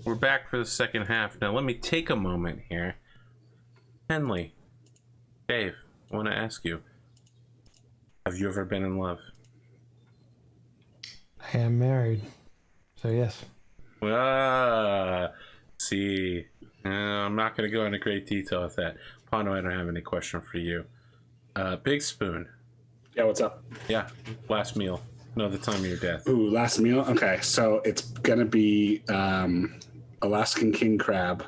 we're back for the second half. Now let me take a moment here. Henley, Dave, I want to ask you, have you ever been in love? I am married, so yes. See, I'm not going to go into great detail with that. Pono, I don't have any question for you. Big Spoon. Yeah, what's up? Yeah, last meal. No, the time of your death. Ooh, last meal? Okay, so it's gonna be Alaskan king crab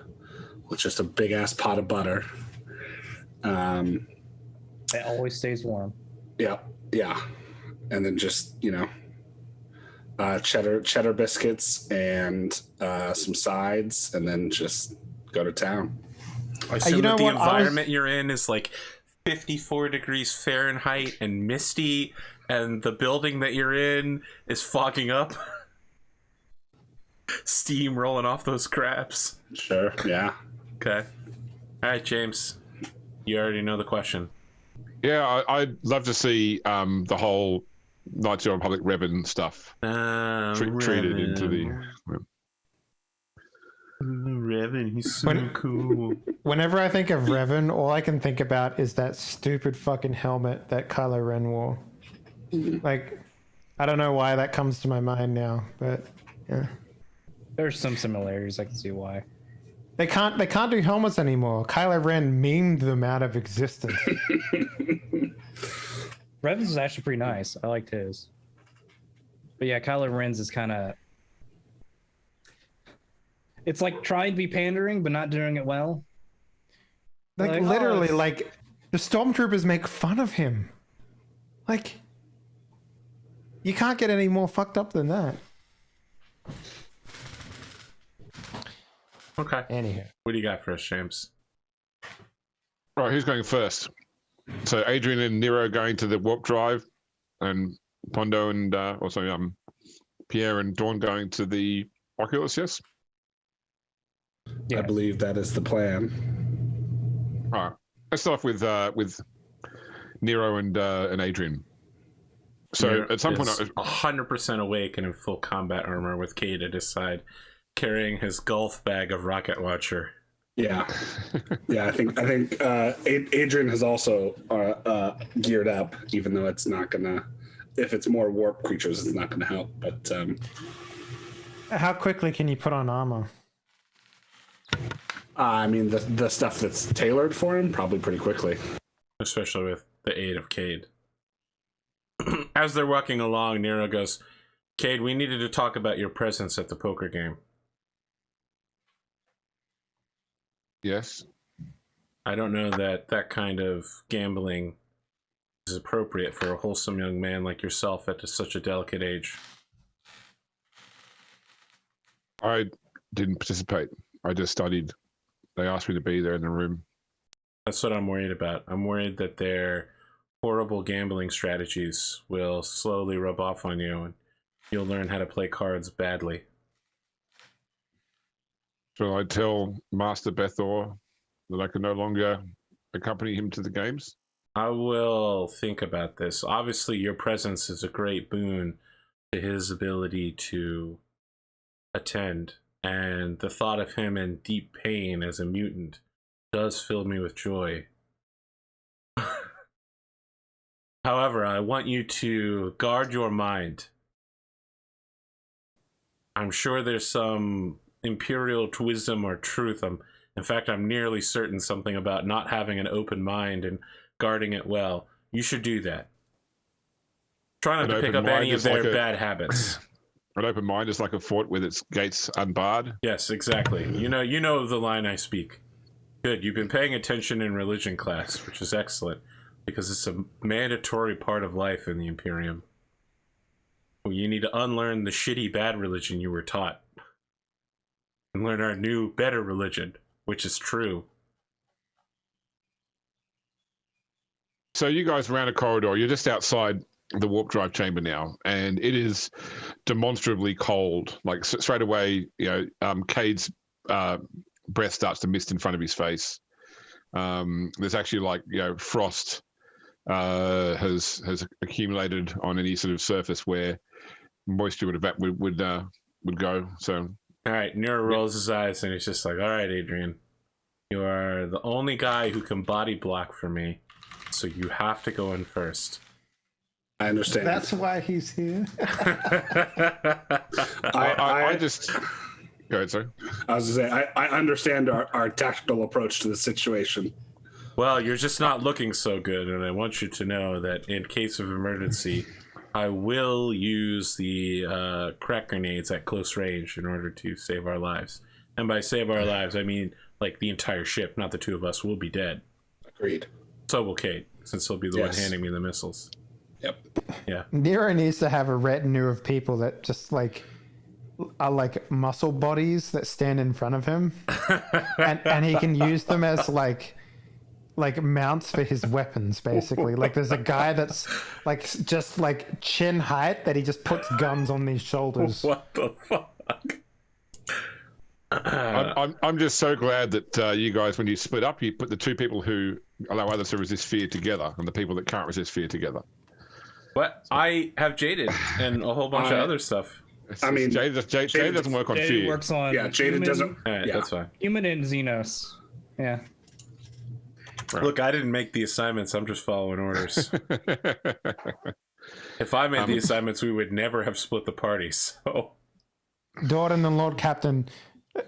with just a big-ass pot of butter. It always stays warm. Yeah. And then just, cheddar biscuits and some sides, and then just go to town. I assume that the environment you're in is like 54 degrees Fahrenheit and misty, and the building that you're in is fogging up. Steam rolling off those crabs. Sure, yeah. Okay. All right, James. You already know the question. Yeah, I'd love to see the whole Knights of the Republic Revan stuff treated into the... Revan, he's so cool. Whenever I think of Revan, all I can think about is that stupid fucking helmet that Kylo Ren wore. Like, I don't know why that comes to my mind now, but yeah. There's some similarities. I can see why. They can't do helmets anymore. Kylo Ren memed them out of existence. Revan's is actually pretty nice. I liked his. But yeah, Kylo Ren's is kind of... It's like trying to be pandering, but not doing it well. Like literally, like, the stormtroopers make fun of him. Like, you can't get any more fucked up than that. Okay. Anyhow. What do you got for us, James? Right, who's going first? So Adrian and Nero going to the warp drive, and Pondo and Pierre and Dawn going to the Oculus, yes? I believe that is the plan. All right. Let's start off with Nero and Adrian. So Nero at some point, 100% awake and in full combat armor with Cade at his side, carrying his golf bag of rocket launcher. Yeah, I think Adrian has also geared up, even though it's not gonna. If it's more warp creatures, it's not gonna help. But how quickly can you put on armor? I mean, the stuff that's tailored for him, probably pretty quickly. Especially with the aid of Cade. As they're walking along, Nero goes, Cade, we needed to talk about your presence at the poker game. yes. I don't know that that kind of gambling is appropriate for a wholesome young man like yourself at such a delicate age. I didn't participate. I just studied. They asked me to be there in the room. That's what I'm worried about. I'm worried that their horrible gambling strategies will slowly rub off on you and you'll learn how to play cards badly. Shall I tell Master Bethor that I can no longer accompany him to the games? I will think about this. Obviously, your presence is a great boon to his ability to attend, and the thought of him in deep pain as a mutant does fill me with joy. However, I want you to guard your mind. I'm sure there's some imperial wisdom or truth. In fact, I'm nearly certain something about not having an open mind and guarding it well. You should do that. Try not to pick up any of their bad habits. An open mind is like a fort with its gates unbarred. Yes, exactly. You know the line I speak. Good. You've been paying attention in religion class, which is excellent, because it's a mandatory part of life in the Imperium. You need to unlearn the shitty bad religion you were taught and learn our new, better religion, which is true. So you guys ran a corridor. You're just outside the warp drive chamber now, and it is demonstrably cold. Like straight away, Cade's breath starts to mist in front of his face. There's actually frost has accumulated on any sort of surface where moisture would go. So All right, Nero rolls his eyes and he's just like, all right, Adrian, you are the only guy who can body block for me, so you have to go in first. I understand. That's why he's here. I just go ahead, sir. I was going to say, I understand our tactical approach to the situation. Well, you're just not looking so good, and I want you to know that in case of emergency, I will use the crack grenades at close range in order to save our lives. And by save our lives, I mean like the entire ship, not the two of us. Will be dead. Agreed. So will Kate, since he'll be the one Yes. handing me the missiles. Yep. Yeah. Nero needs to have a retinue of people that just like are like muscle bodies that stand in front of him, and he can use them as like mounts for his weapons, basically. Like there's a guy that's like just like chin height that he just puts guns on these shoulders. What the fuck? I'm just so glad that you guys, when you split up, you put the two people who allow others to resist fear together, and the people that can't resist fear together. What? I have Jaded and a whole bunch of other stuff. I mean, Jade doesn't work on Jade fear. works on yeah, Jada doesn't. All right, Yeah. that's fine. human and Xenos. Yeah. Look, I didn't make the assignments. I'm just following orders. If I made the assignments, we would never have split the party. So, Dawn and the Lord Captain,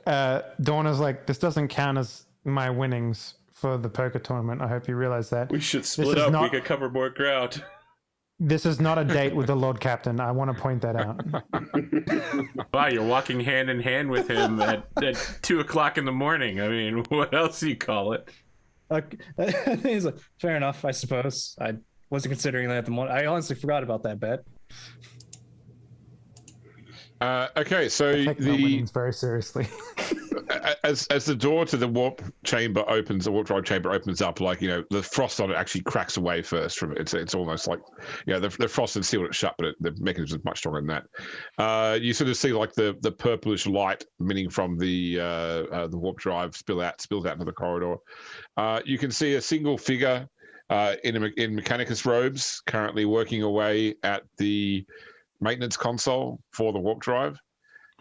Dawn is like, this doesn't count as my winnings for the poker tournament. I hope you realize that. we should This split is up. We not- could cover more ground. This is not a date with the Lord Captain. I want to point that out. Wow, you're walking hand in hand with him at 2 o'clock in the morning. I mean, what else do you call it? He's like, fair enough, I suppose. I wasn't considering that at the moment. I honestly forgot about that bet. Okay, so Take my winnings very seriously. as the door to the warp chamber opens, the warp drive chamber opens up, like, you know, the frost on it actually cracks away first from it. It's almost like, you know, the frost has sealed it shut, but the mechanism is much stronger than that. You sort of see like the purplish light emitting from the warp drive spills out into the corridor. You can see a single figure in Mechanicus robes currently working away at the maintenance console for the warp drive.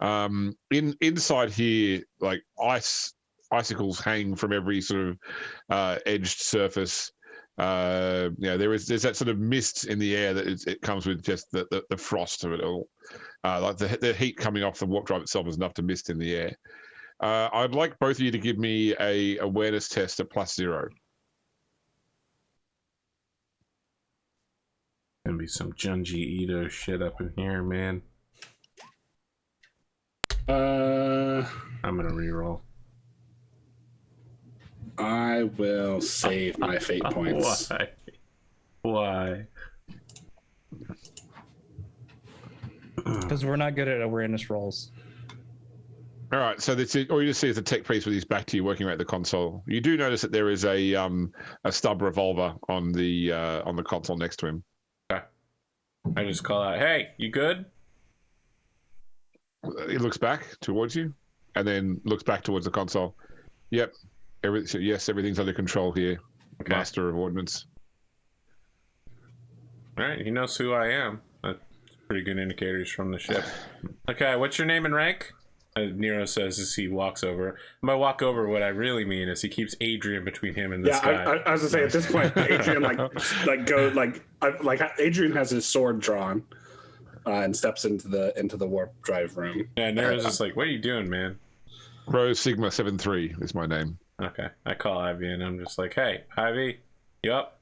Inside here, like icicles hang from every sort of edged surface. There's that sort of mist in the air that it comes with just the frost of it all. Like the heat coming off the warp drive itself is enough to mist in the air. I'd like both of you to give me a awareness test at +0. Gonna be some Junji Ito shit up in here, man. I'm gonna reroll. I will save my fate points. Why? Because we're not good at awareness rolls. All right, so that's it. All you just see is the tech priest with his back to you, working at the console. You do notice that there is a stub revolver on the console next to him. I just call out, "Hey, you good?" He looks back towards you, and then looks back towards the console. Yep, everything's under control here. Okay. Master of Ordnance. All right, he knows who I am. That's pretty good indicators from the ship. Okay, what's your name and rank? Nero says as he walks over. When I walk over, what I really mean is he keeps Adrian between him and this guy. I was gonna say at this point, Adrian Adrian has his sword drawn and steps into the warp drive room. Yeah, Nero's just like, "What are you doing, man?" Rose Sigma 73 is my name. Okay, I call Ivy and I'm just like, "Hey, Ivy, you up?"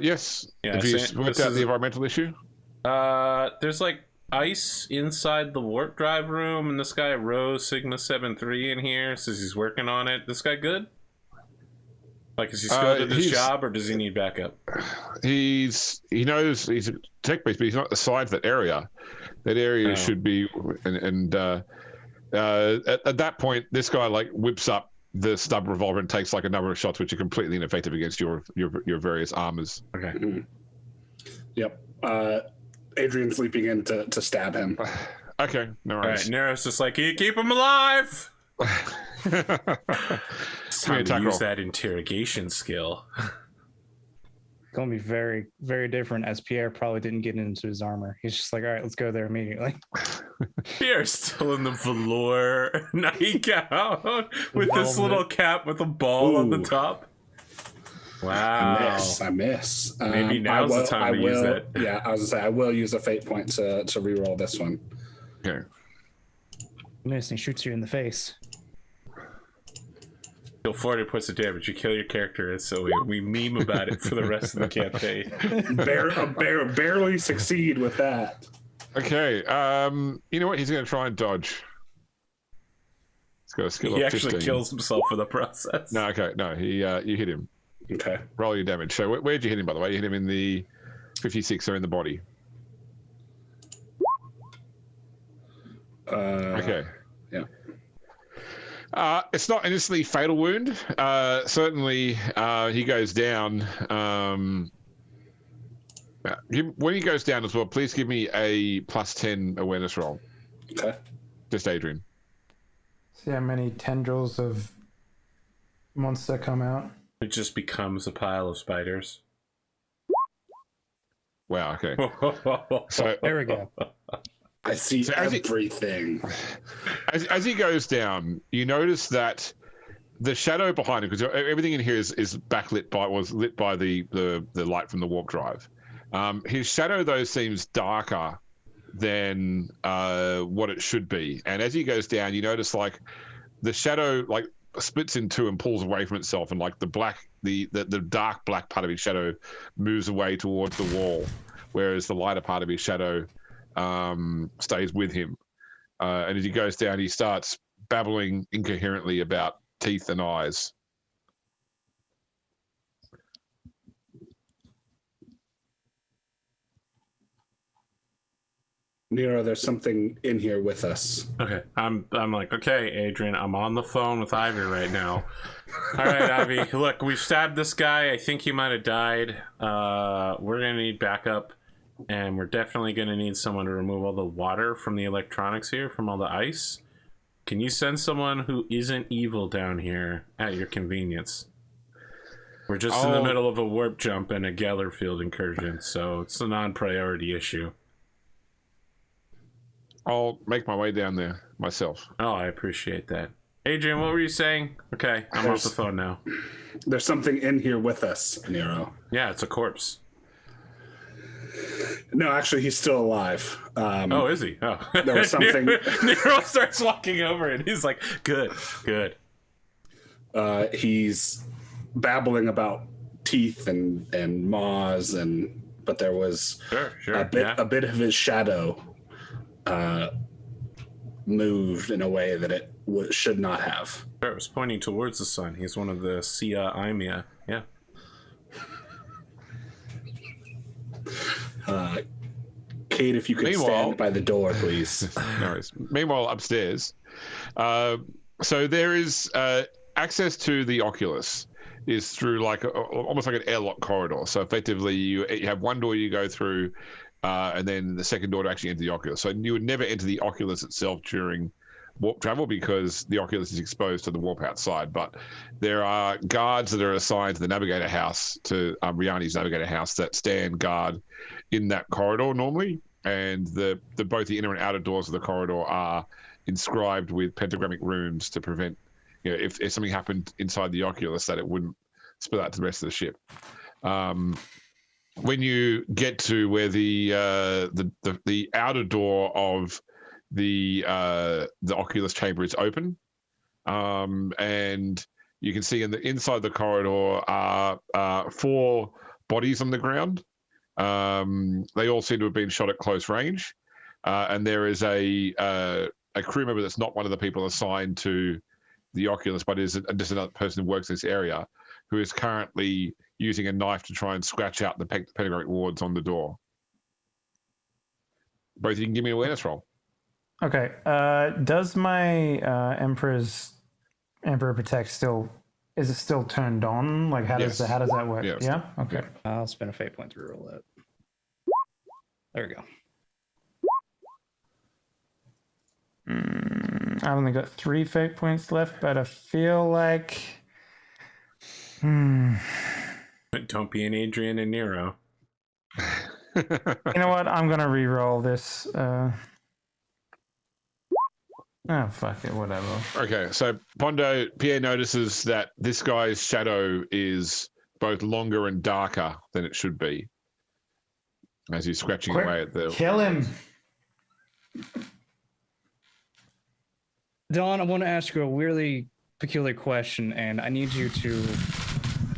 Yes. Yeah, Have you same- worked this out is- the environmental issue? There's like ice inside the warp drive room, and this guy Rose Sigma 73 in here says he's working on it. This guy good? Like, is he skilled at this job, or does he need backup? He knows he's a tech base, but he's not the side of that area. That area should be, and at that point, this guy like whips up the stub revolver and takes like a number of shots, which are completely ineffective against your various armors. Okay. Mm-hmm. Yep. Adrian's leaping in to stab him. Okay, no All worries. right, Nero's just like, "Can you keep him alive?" It's time to attack use roll. that interrogation skill. going to be very, very different, as Pierre probably didn't get into his armor. He's just like, all right, let's go there immediately. Pierre's still in the velour nightgown with this little cap with a ball on the Ooh. top. Wow. I miss. Maybe now's the time to use that. Yeah, I was gonna say I will use a fate point to reroll this one. Okay. Miss, and he shoots you in the face. Deal 40 points of damage. You kill your character, so we meme about it for the rest of the campaign. Barely succeed with that. Okay. You know what? He's going to try and dodge. He's got a skill He of actually 15. kills himself for the process. No, okay. No, you hit him. Okay. Roll your damage. So where'd you hit him, by the way? You hit him in the 56 or in the body? Okay. Yeah. It's not an instantly fatal wound. Certainly, he goes down. When he goes down as well, please give me a +10 awareness roll. Okay. Just Adrian. See how many tendrils of monster come out. It just becomes a pile of spiders. Wow. Okay. So There we go. I see So as he- everything. as he goes down, you notice that the shadow behind him, because everything in here is lit by the light from the warp drive. His shadow though seems darker than what it should be, and as he goes down, you notice like the shadow like splits in two and pulls away from itself, and like the dark black part of his shadow moves away towards the wall, whereas the lighter part of his shadow stays with him. And as he goes down, he starts babbling incoherently about teeth and eyes. Nero, there's something in here with us. Okay, I'm like, okay, Adrian, I'm on the phone with Ivy right now. All right, Ivy, look, we've stabbed this guy. I think he might have died. We're gonna need backup, and we're definitely gonna need someone to remove all the water from the electronics here, from all the ice. Can you send someone who isn't evil down here at your convenience? We're just in the middle of a warp jump and a Geller field incursion, so it's a non-priority issue. I'll make my way down there myself. Oh, I appreciate that. Adrian, what were you saying? Okay, I'm off the phone now. There's something in here with us, Nero. Yeah, it's a corpse. No, actually, he's still alive. Oh, is he? Oh. There was something. Nero starts walking over and he's like, good. He's babbling about teeth and maws, but there was Sure. a bit of his shadow moved in a way that it should not have. Sure, it was pointing towards the sun. He's one of the Sia Imia. Yeah. Kate, if you could stand by the door, please. No worries. Meanwhile, upstairs, so there is access to the Oculus is through like almost like an airlock corridor. So effectively, you have one door you go through, and then the second door to actually enter the Oculus. So you would never enter the Oculus itself during warp travel because the Oculus is exposed to the warp outside. But there are guards that are assigned to the Navigator House, to Riani's Navigator House, that stand guard in that corridor normally. And both the inner and outer doors of the corridor are inscribed with pentagrammic runes to prevent, if something happened inside the Oculus, that it wouldn't spill out to the rest of the ship. When you get to where the outer door of the Oculus chamber is open, and you can see inside the corridor are 4 bodies on the ground. They all seem to have been shot at close range, and there is a crew member that's not one of the people assigned to the Oculus, but is just another person who works in this area, who is currently using a knife to try and scratch out the pentagrammic wards on the door. Both of you can give me an awareness roll. Okay. Does my Emperor Protect still, is it still turned on? Like how does that work? Yes. Yeah. Okay. I'll spend a fate point to reroll that. There we go. I've only got 3 fate points left, but I feel like We Don't be an Adrian and Nero. You know what? I'm gonna re-roll this. Oh fuck it, whatever. Okay, so Pondo, Pierre notices that this guy's shadow is both longer and darker than it should be. As he's scratching Quick, away at the... kill him. Don, I want to ask you a really peculiar question, and I need you to...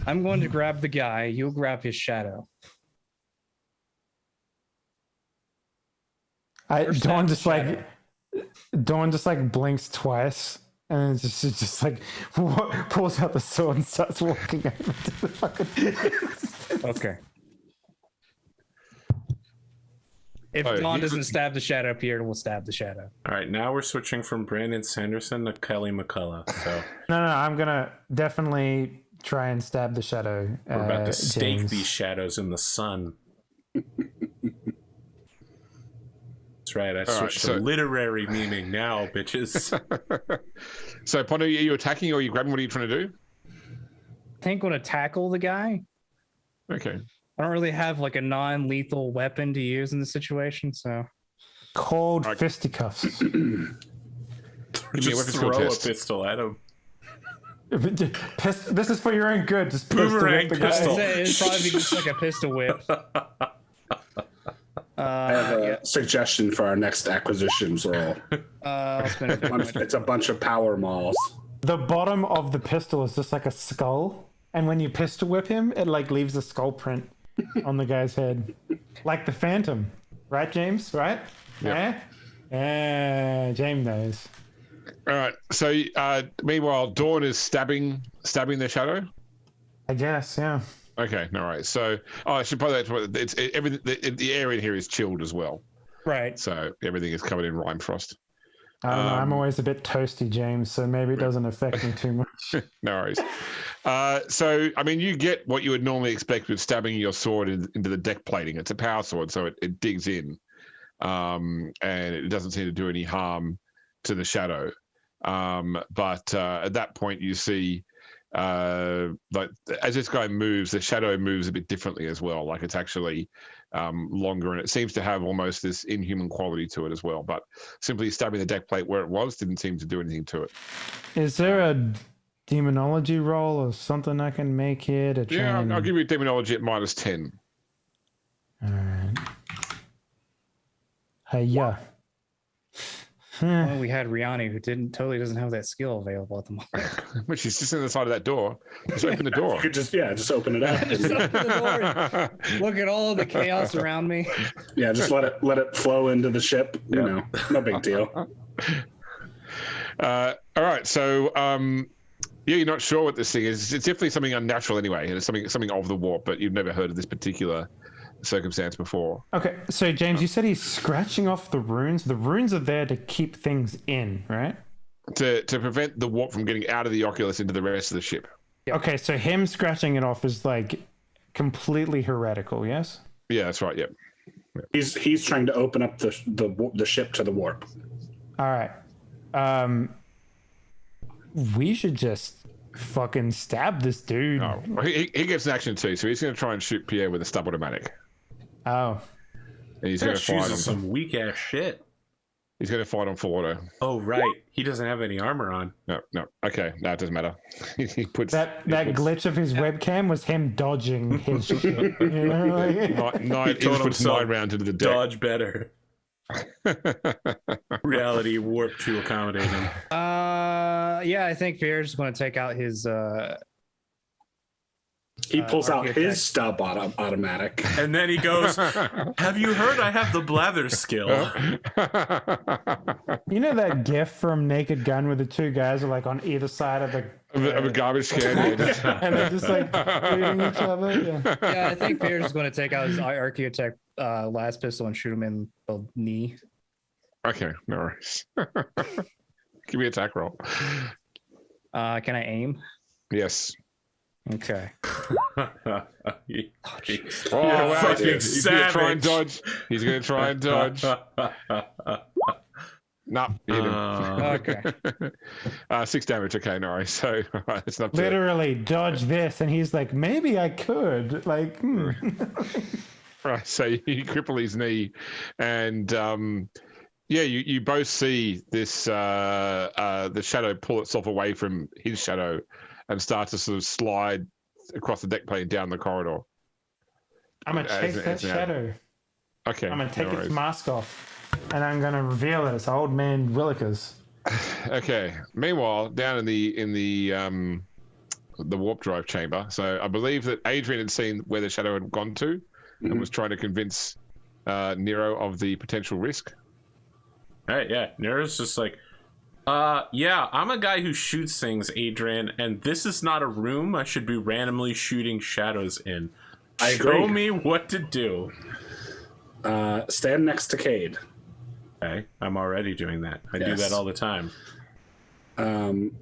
I'm going to grab the guy, you'll grab his shadow. Dawn just like blinks twice and then just like pulls out the sword and starts walking over to the fucking... Okay. If Dawn doesn't stab the shadow, Pierre will stab the shadow. All right, now we're switching from Brandon Sanderson to Kelly McCullough. So No, I'm gonna definitely try and stab the shadow. we're about to stake James. these shadows in the sun. That's right. I switched to literary meaning now, bitches. So, Pondo, are you attacking or are you grabbing? What are you trying to do? I think I'm going to tackle the guy. Okay. I don't really have like a non-lethal weapon to use in this situation, so... Cold fisticuffs. Give me a Just weapon skill throw a test. pistol at him. This is for your own good. Just pistol Boomerang whip the guy. pistol. It'd probably be just like a pistol whip. I have a suggestion for our next acquisitions roll. I'll spend it. It's a bunch of power malls. The bottom of the pistol is just like a skull, and when you pistol whip him, it like leaves a skull print on the guy's head, like the Phantom, right, James? Right? Yeah. James knows. All right. So, meanwhile, Dawn is stabbing the shadow. I guess, yeah. Okay, no worries. So, I should probably everything. The air in here is chilled as well, Right. so everything is covered in rime frost. I don't know. I'm always a bit toasty, James, so maybe it doesn't affect me too much. No worries. So, I mean, you get what you would normally expect with stabbing your sword into the deck plating. It's a power sword, so it digs in, and it doesn't seem to do any harm to the shadow. But at that point, you see, like as this guy moves, the shadow moves a bit differently as well. Like it's actually longer, and it seems to have almost this inhuman quality to it as well. But simply stabbing the deck plate where it was didn't seem to do anything to it. Is there a demonology roll or something I can make here to try? Yeah, and... I'll give you demonology at -10. All right. Yeah. Well, we had Riani who totally doesn't have that skill available at the moment. Which is just in the side of that door. Just open the door. You could just open it up. Just open the door and look at all the chaos around me. Yeah, just let it flow into the ship. You know, no big deal. All right, so yeah, you're not sure what this thing is. It's definitely something unnatural anyway, and it's something of the warp, but you've never heard of this particular circumstance before. Okay, so James, you said he's scratching off the runes. The runes are there to keep things in, right? To prevent the warp from getting out of the Oculus into the rest of the ship. Okay, so him scratching it off is like completely heretical, yes? Yeah, that's right. Yep. He's trying to open up the ship to the warp. All right. We should just fucking stab this dude. Oh, well, he gets an action too, so he's going to try and shoot Pierre with a stub automatic. Oh. And he's going to fight on some weak ass shit. He's going to fight on full auto. Oh right, he doesn't have any armor on. No. Okay, no, it doesn't matter. he puts That glitch of his webcam was him dodging his shit. You know, like... nine puts 9 rounds into the deck. Dodge better. Reality warp to accommodate him. Yeah, I think Pierre's just going to take out his. He pulls out his stub automatic. And then he goes, "Have you heard I have the blather skill?" You know that gif from Naked Gun where the two guys are like on either side of a garbage can. and they're just like shooting each other? Yeah. Yeah, I think Pierre's just going to take out his Archaeotech last pistol and shoot him in the knee. Okay, no worries. Give me an attack roll. Can I aim? Yes. Okay. Oh, wow. He's going to try and dodge. He's going to try and dodge. Nah, you hit him. Okay. 6 damage. Okay, no worries. So it's not Literally dodge this, and he's like, maybe I could. Like, right. So you cripple his knee, and yeah, you both see this the shadow pull itself away from his shadow and start to sort of slide across the deck plane down the corridor. I'm gonna chase that shadow. Okay. I'm gonna take its mask off, and I'm gonna reveal that it's old man Willikers. Okay. Meanwhile, down in the warp drive chamber, so I believe that Adrian had seen where the shadow had gone to, and was trying to convince Nero of the potential risk. All right, yeah. Nero's just like, yeah, I'm a guy who shoots things, Adrian, and this is not a room I should be randomly shooting shadows in. Show me what to do. Stand next to Cade. Okay, I'm already doing that. I do that all the time. And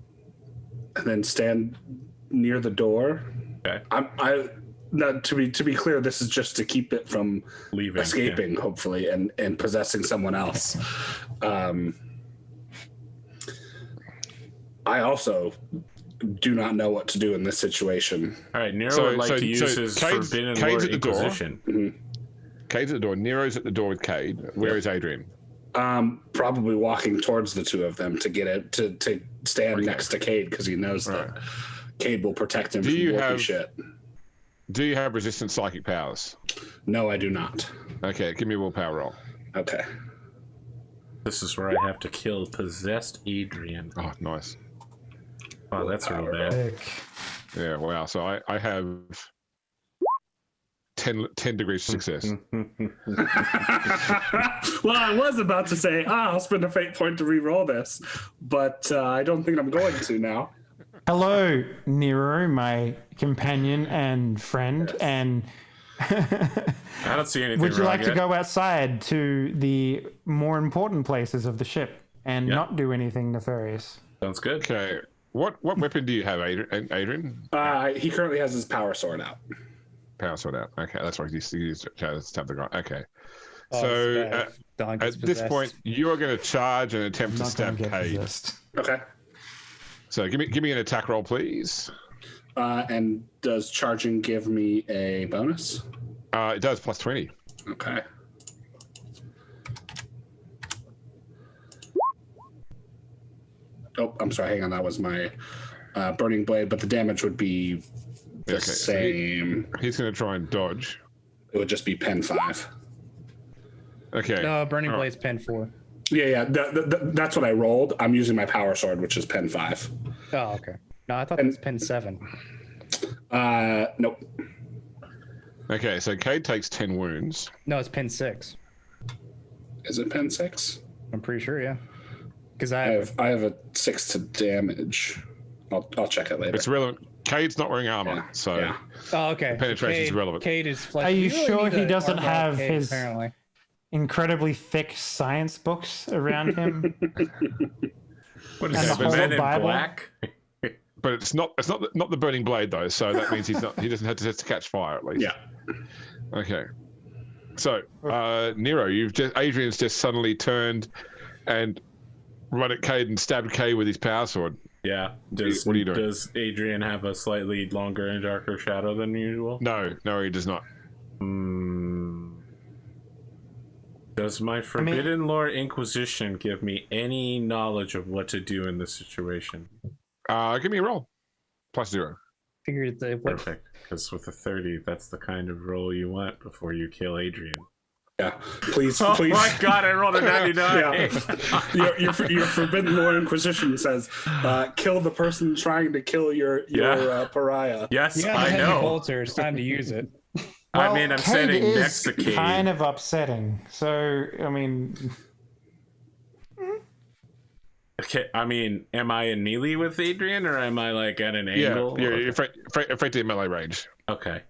then stand near the door. Okay. Now, to be clear, this is just to keep it from Leaving, escaping, hopefully, and possessing someone else. I also do not know what to do in this situation. All right, Nero would like to use his Forbidden Lore Inquisition. Cade's at the door. Nero's at the door with Cade. Where is Adrian? Probably walking towards the two of them to get it to stand next to Cade because he knows that Cade will protect him from warpy shit. Do you have resistant psychic powers? No, I do not. Okay, give me a willpower roll. Okay. This is where I have to kill possessed Adrian. Oh, nice. Oh, that's real bad. Yeah, wow. So I have 10 degrees of success. Well, I was about to say, I'll spend a fate point to re-roll this, but I don't think I'm going to now. Hello, Nero, my companion and friend, and I don't see anything. would you like yet. to go outside to the more important places of the ship and not do anything nefarious? Sounds good. Okay. What weapon do you have, Adrian? He currently has his power sword out. Power sword out. Okay, that's right. He's tap the guy. Okay. Oh, So at this point, you are going to charge and attempt to stab Cade. Okay. So give me an attack roll, please. And does charging give me a bonus? It does, plus 20. Okay. Oh, I'm sorry. Hang on. That was my burning blade, but the damage would be the same. So he's going to try and dodge. It would just be pen 5. Okay. No, burning blade's pen 4. Yeah. That's what I rolled. I'm using my power sword, which is pen 5. Oh, okay. No, I thought it was pen 7. Nope. Okay, so Cade takes 10 wounds. No, it's pen 6. Is it pen 6? I'm pretty sure, yeah. Because I have a 6 to damage. I'll check it later. It's relevant. Cade's not wearing armor, so yeah. Oh, okay. penetration is relevant. Cade is flesh. Are you sure he doesn't have Cade, his apparently incredibly thick science books around him? What is And that? the whole Men in Bible? Black? But it's not the burning blade though, so that means he doesn't have to catch fire at least. Yeah. Okay. So Nero, Adrian's just suddenly turned and run at Cade and stabbed Cade with his power sword. Yeah. What are you doing? Does Adrian have a slightly longer and darker shadow than usual? No, he does not. Does my Forbidden Lore Inquisition give me any knowledge of what to do in this situation? Give me a roll. Plus 0. figured the Perfect. Because with a 30, that's the kind of roll you want before you kill Adrian. Yeah, please. Oh my god, I rolled a 99. Yeah. Your Forbidden Lore Inquisition says, kill the person trying to kill your pariah. Yes, Yeah, I know. Bolter. It's time to use it. I mean, I'm Cade standing is next to Cade. kind of upsetting. So, I mean... Okay, I mean, am I in melee with Adrian, or am I like at an angle? Yeah, you're effectively in melee range. Okay.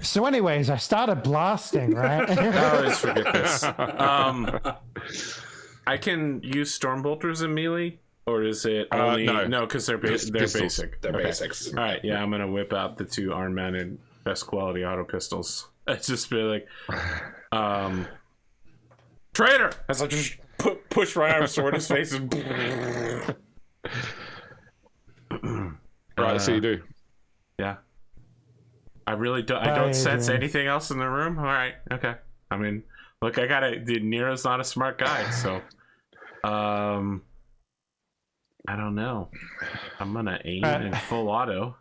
So anyways, I started blasting, right? Oh, let's forget this. I can use Stormbolters in melee, or is it only... No, because they're basic. They're Okay. basics. All right, yeah, I'm going to whip out the 2 arm-mounted best quality auto pistols. It's just be like... Traitor! As I just push my arm toward his face and. Right, so you do. Yeah. I really don't. I don't sense anything else in the room. All right. Okay. I mean, look, I gotta. Nero's not a smart guy, so. I don't know. I'm gonna aim in full auto.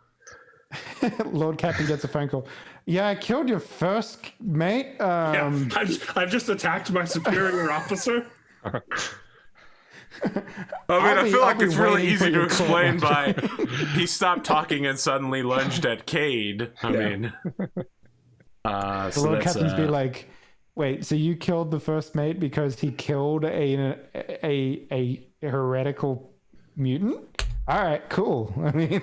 Lord Captain gets a phone call. Yeah, I killed your first mate. Yeah, I've just attacked my superior officer. I feel like it's really easy to explain by he stopped talking and suddenly lunged at Cade. The Lord Captain's be like, wait, so you killed the first mate because he killed a heretical mutant? All right, cool. I mean,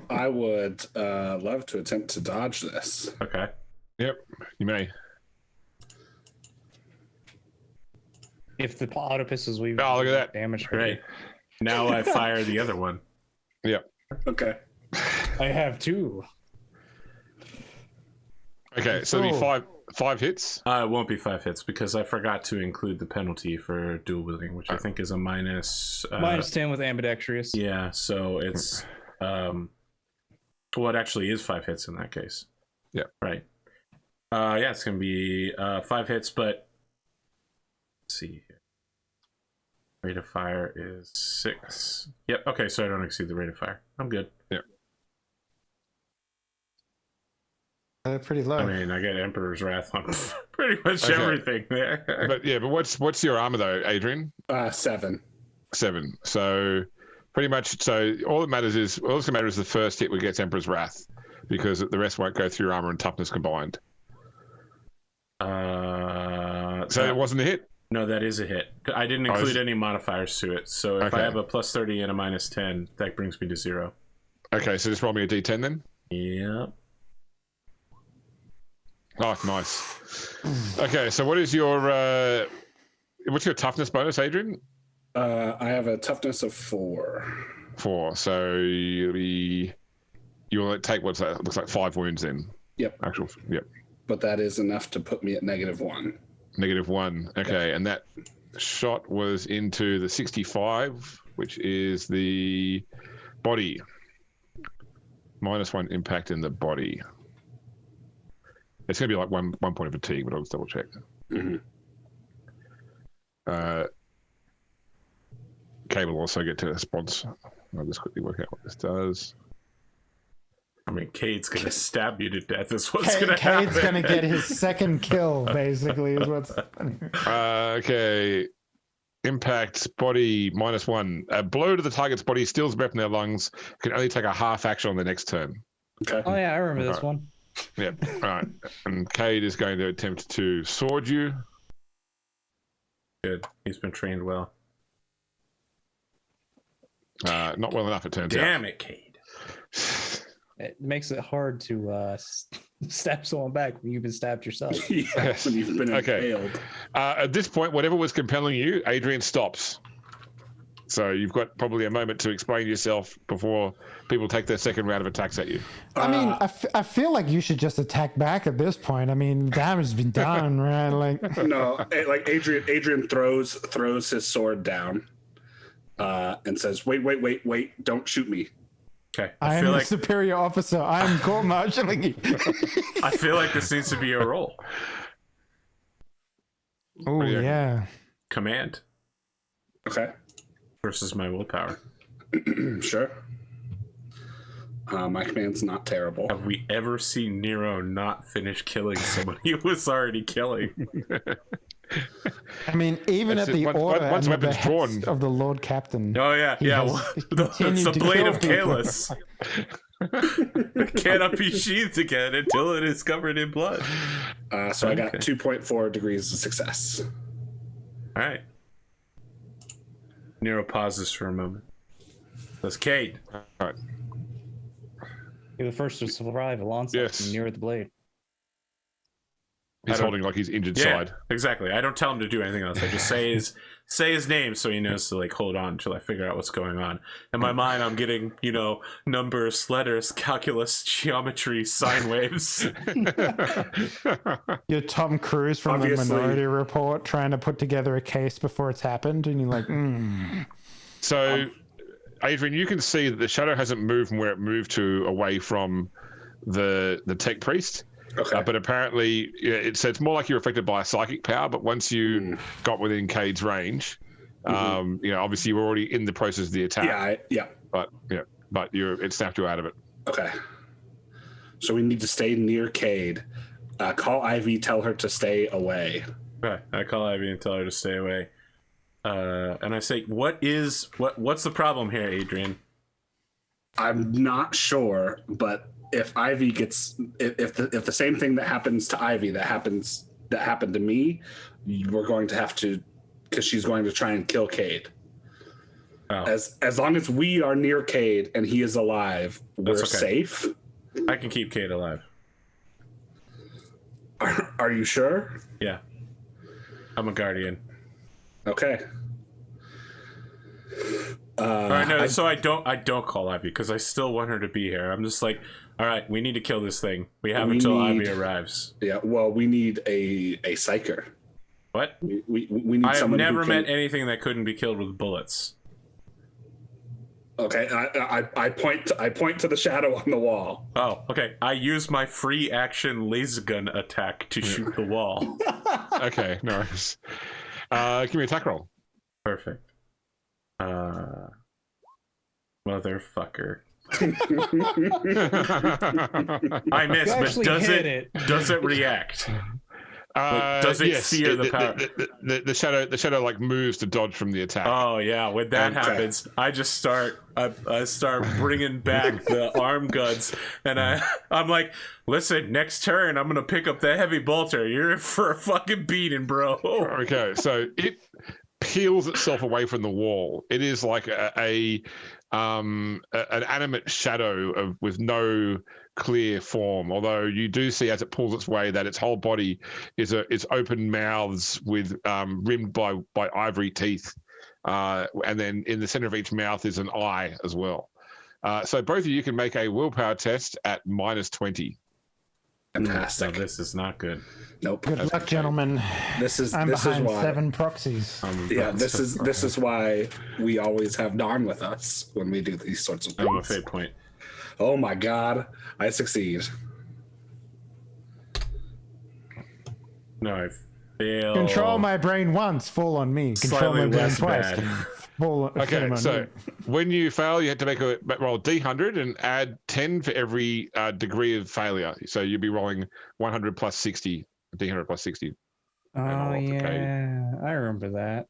I would love to attempt to dodge this. Okay. Yep, you may. If the auto pistols we Oh, look at that. damage. Great. Now I fire the other one. Yep. Okay. I have 2. Okay, so it'll be five hits. It won't be 5 hits because I forgot to include the penalty for dual wielding, which I think is a minus. Minus 10 with ambidextrous. Yeah, so it's well, it actually is 5 hits in that case. Yeah. Right. Yeah, it's gonna be 5 hits, but let's see here. Rate of fire is 6. Yep. Okay, so I don't exceed the rate of fire. I'm good. Yep. pretty low. I mean, I get Emperor's Wrath on pretty much Okay. everything there. But what's your armor though, Adrian? 7. 7. So pretty much. So all that matters is the first hit, which gets Emperor's Wrath, because the rest won't go through your armor and toughness combined. So it wasn't a hit. No, that is a hit. I didn't include any modifiers to it. So if I Okay. have a plus 30 and a minus 10, that brings me to 0. Okay, so just roll me a d10 then. Yep. Oh, nice. Okay, so what's your toughness bonus, Adrian? I have a toughness of 4. 4. So you'll take what's that? Looks like 5 wounds then. Yep. Yep. But that is enough to put me at -1. -1. Okay, and that shot was into the 65, which is the body. -1 impact in the body. It's going to be like one point of fatigue, but I'll just double check. Mm-hmm. Kay will also get to a response. I'll just quickly work out what this does. I mean, Cade's going to stab you to death is what's going to happen. Cade's going to get his second kill, basically, is what's happening. Okay. Impact, body, -1. A blow to the target's body steals breath from their lungs. Can only take a half action on the next turn. Okay. Oh yeah, I remember this Right. one. Yep. All right. And Cade is going to attempt to sword you. Good. He's been trained well. Not well enough, it turns out. Damn it, Cade. It makes it hard to stab someone back when you've been stabbed yourself. Yeah, when you've been Okay. impaled. At this point, whatever was compelling you, Adrian stops. So you've got probably a moment to explain yourself before people take their second round of attacks at you. I mean, I feel like you should just attack back at this point. I mean, damage has been done, right? Like, No, like Adrian throws his sword down and says, wait, don't shoot me. Okay. I am feel the like superior officer. I am court-martialing you. I feel like this needs to be a roll. Oh, Yeah. yeah. Command Okay, versus my willpower. sure. My command's not terrible. Have we ever seen Nero not finish killing someone he was already killing? I mean, even That's at the it. order Once and the weapon's behest drawn. of the Lord Captain. Oh yeah, He yeah. has Well, it's continued the to blade kill of people. Calus. Cannot be sheathed again until it is covered in blood. So I got Okay. 2.4 degrees of success. All right. Nero pauses for a moment. That's Cade. All right. You're the first to survive a onslaught Yes. from near the blade. He's holding like his injured side. Exactly. I don't tell him to do anything else. I just say his name so he knows to like hold on until I figure out what's going on. In my mind, I'm getting, numbers, letters, calculus, geometry, sine waves. You're Tom Cruise from the Minority Report trying to put together a case before it's happened, and you're like, So, Adrian, you can see that the shadow hasn't moved from where it moved to away from the tech priest. Okay. But apparently, it's more like you're affected by a psychic power. But once you got within Cade's range, obviously you were already in the process of the attack. Yeah. But it snapped you out of it. Okay. So we need to stay near Cade. Call Ivy. Tell her to stay away. Okay. I call Ivy and tell her to stay away. And I say, what's the problem here, Adrian? I'm not sure, but if Ivy gets if the same thing that happens to Ivy that happened to me, we're going to have to, because she's going to try and kill Cade. Oh. As long as we are near Cade and he is alive, we're safe. I can keep Cade alive. Are you sure? Yeah. I'm a guardian. Okay. All right, no, so I don't call Ivy because I still want her to be here. I'm just like, all right, we need to kill this thing. We have until Ivy arrives. Yeah, well, we need a psyker. What? We need I have someone never who can... met anything that couldn't be killed with bullets. Okay, I point to the shadow on the wall. Oh, okay. I use my free action laser gun attack to shoot the wall. Okay, nice. Give me an attack roll. Perfect. Motherfucker. I miss, but does it react? Does it fear the power? The shadow like moves to dodge from the attack. Oh yeah, when that happens, I just start I start bringing back the arm guns, and I'm like, listen, next turn I'm gonna pick up the heavy bolter. You're in for a fucking beating, bro. Okay, so it peels itself away from the wall. It is like an animate shadow with no clear form, although you do see as it pulls its way that its whole body is open mouths with rimmed by ivory teeth, and then in the center of each mouth is an eye as well. So both of you can make a willpower test at -20. Fantastic. No, this is not good. Nope. good luck, gentlemen. I'm behind why 7 proxies. this is why we always have Darn with us when we do these sorts of things. I'm a fate point. Oh my god, I succeed. No, I fail. Control my brain once, fall on me. Control Slightly my brain less twice. bad. Okay, on so me. when you fail, you have to make a roll D100 and add 10 for every degree of failure. So you'll be rolling 100 plus 60, D100 plus 60. Oh yeah, I remember that.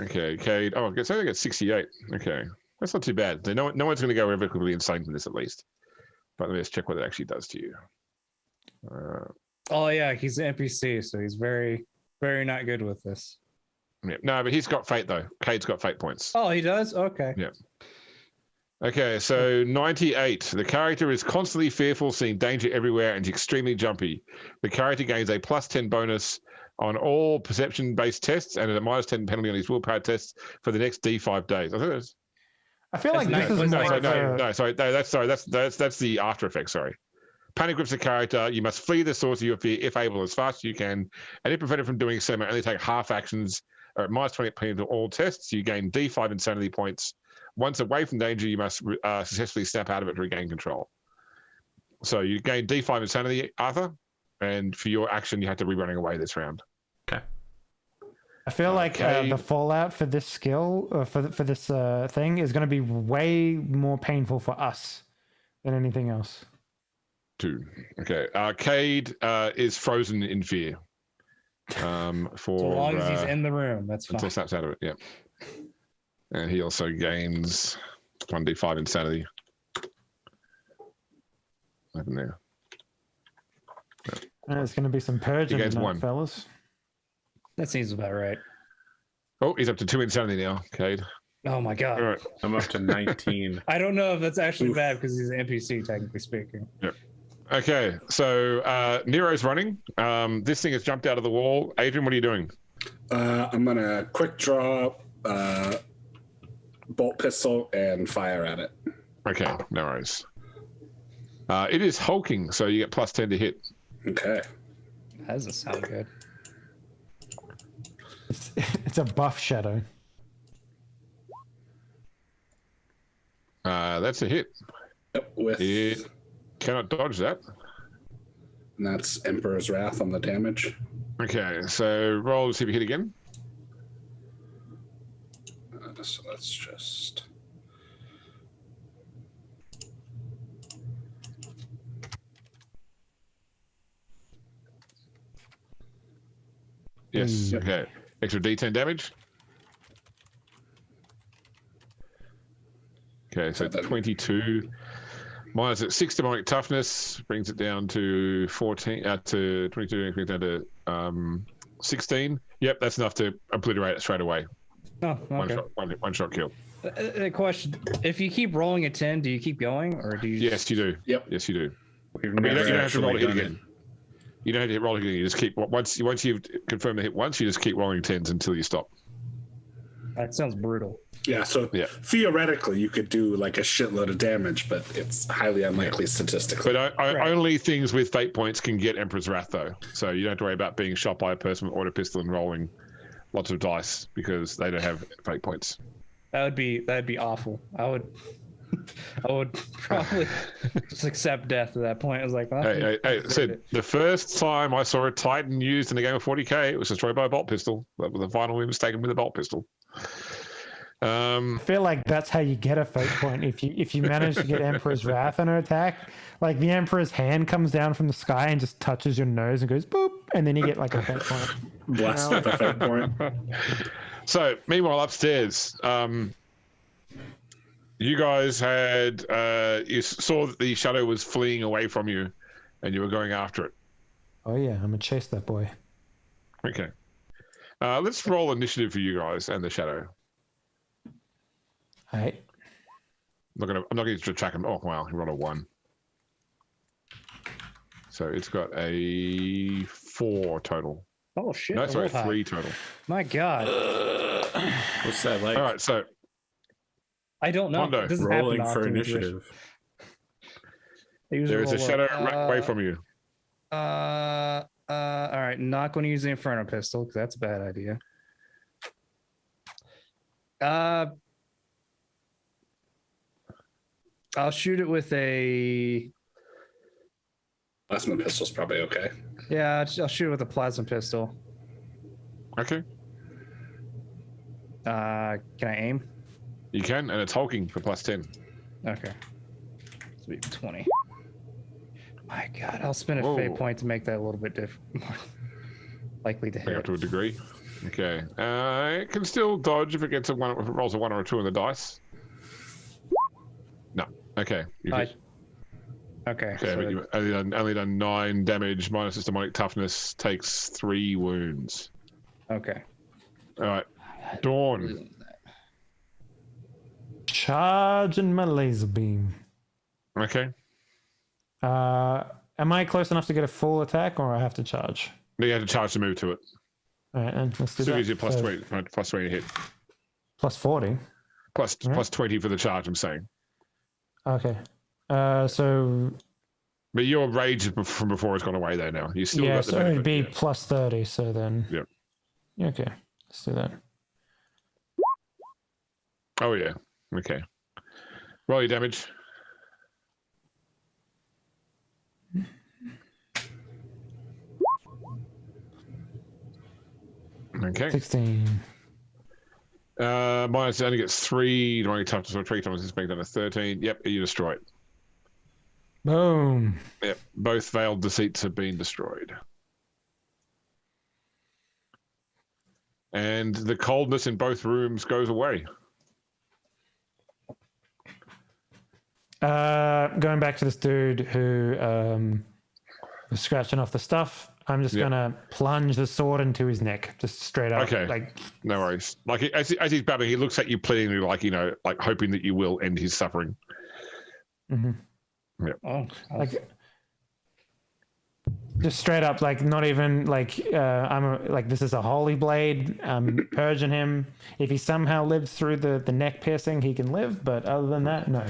Okay, Cade. Oh, so I got 68. Okay, that's not too bad. No one's going to go irrevocably insane from this, at least. But let me just check what it actually does to you. Oh yeah, he's an NPC, so he's very, very not good with this. Yeah. No, but he's got fate though. Cade's got fate points. Oh, he does? Okay. Yeah. Okay, so 98. The character is constantly fearful, seeing danger everywhere, and is extremely jumpy. The character gains a +10 bonus on all perception-based tests and a -10 penalty on his willpower tests for the next D5 days. I feel like this is more that's the after effect. Sorry. Panic grips the character. You must flee the source of your fear if able as fast as you can, and if prevented from doing so, may only take half actions. At -20 penalty to all tests, you gain D5 insanity points. Once away from danger, you must successfully snap out of it to regain control. So you gain D5 insanity, Arthur, and for your action, you have to be running away this round. Okay. I feel like the fallout for this skill, for this thing, is going to be way more painful for us than anything else. 2. Okay. Cade is frozen in fear. For so long as he's in the room, that's fine. Until snaps out of it, yeah. And he also gains 1d5 insanity. Open there. There's going to be some purging gains tonight, 1. fellas. That seems about right. Oh, he's up to 2 insanity now, Cade. Oh my god. All right. I'm up to 19. I don't know if that's actually bad because he's an NPC, technically speaking. Yep. Okay, so Nero's running. This thing has jumped out of the wall. Adrian, what are you doing? I'm gonna quick draw bolt pistol and fire at it. Okay, no worries. It is hulking, so you get +10 to hit. Okay. That doesn't sound good. It's a buff shadow. That's a hit. Yep, with It cannot dodge that. and that's Emperor's Wrath on the damage. Okay, so roll to see if you hit again. So that's just Yes. Okay. Extra D10 damage. Okay, so 22 minus at 6 demonic toughness brings it down to 14. To 22 brings it down to 16. Yep, that's enough to obliterate it straight away. Oh, okay. One shot kill. A question: if you keep rolling a 10, do you keep going, or do you? Yes, you do. Yep. Yes, you do. We've But you never don't have to roll a hit actually again. You don't have to roll a hit again. You just keep once you've confirmed the hit once, you just keep rolling 10s until you stop. That sounds brutal. yeah. So Yeah. theoretically, you could do like a shitload of damage, but it's highly unlikely statistically. But only things with fate points can get Emperor's Wrath, though. So you don't have to worry about being shot by a person with auto pistol and rolling lots of dice because they don't have fate points. That'd be awful. I would probably just accept death at that point. I was like, well, Hey, Sid, the first time I saw a Titan used in a game of 40K, it was destroyed by a bolt pistol. That was the final we was taken with a bolt pistol. I feel like that's how you get a fate point. If you manage to get Emperor's Wrath in an attack, like the Emperor's hand comes down from the sky and just touches your nose and goes boop, and then you get like a fate point. Blessed with a fate point. So, meanwhile, upstairs, you guys had you saw that the shadow was fleeing away from you, and you were going after it. Oh yeah, I'm gonna chase that boy. Okay, let's roll initiative for you guys and the shadow. Hey, I'm not going to track him. Oh wow, he rolled a 1. So it's got a 4 total. oh shit! No, I sorry, rolled high. 3 total. My God, What's that like? All right, so I don't know. Mondo, It doesn't happen Rolling for often with initiative. I usually there is a roll shadow low. right away from you. All right, not going to use the Inferno pistol because that's a bad idea. I'll shoot it with a. Plasma pistol's probably okay. Yeah, I'll shoot it with a plasma pistol. Okay, Can I aim? you can, and it's hulking for +10. Okay. This will be 20. My God, I'll spend a Whoa. fate point to make that a little bit more likely to Bring up hit. to a degree. Okay, it can still dodge if it gets if it rolls a 1 or a 2 on the dice. No. Okay. You hit. Okay. Okay, so but you've only done 9 damage minus its demonic toughness, takes 3 wounds. okay. All right, Dawn. charge and my laser beam. Okay. Am I close enough to get a full attack, or I have to charge? No, you have to charge to move to it. All right, and let's do So that. gives you plus So, 20, plus 20 hit. plus 40. Plus, Right. plus 20 for the charge, I'm saying. Okay. So But your rage from before has gone away, though, now. You still yeah, got the so benefit. it'd be yeah. plus 30. So then. Yep. Yeah, okay, let's do that. Oh, yeah. Okay. Roll your damage. Okay. 16. Minus only gets 3. Only tough to 3 times. It's being done at 13. Yep, you destroy it. Boom. Yep, both veiled deceits have been destroyed. And the coldness in both rooms goes away. Going back to this dude who was scratching off the stuff, I'm just Yeah. gonna plunge the sword into his neck, just straight up. Okay. Like, No worries. Like as he's battling, he looks at you pleadingly, like like hoping that you will end his suffering. mhm. Oh, like Just straight up, like not even like like this is a holy blade. I'm purging him. If he somehow lives through the neck piercing, he can live. But other than that, no.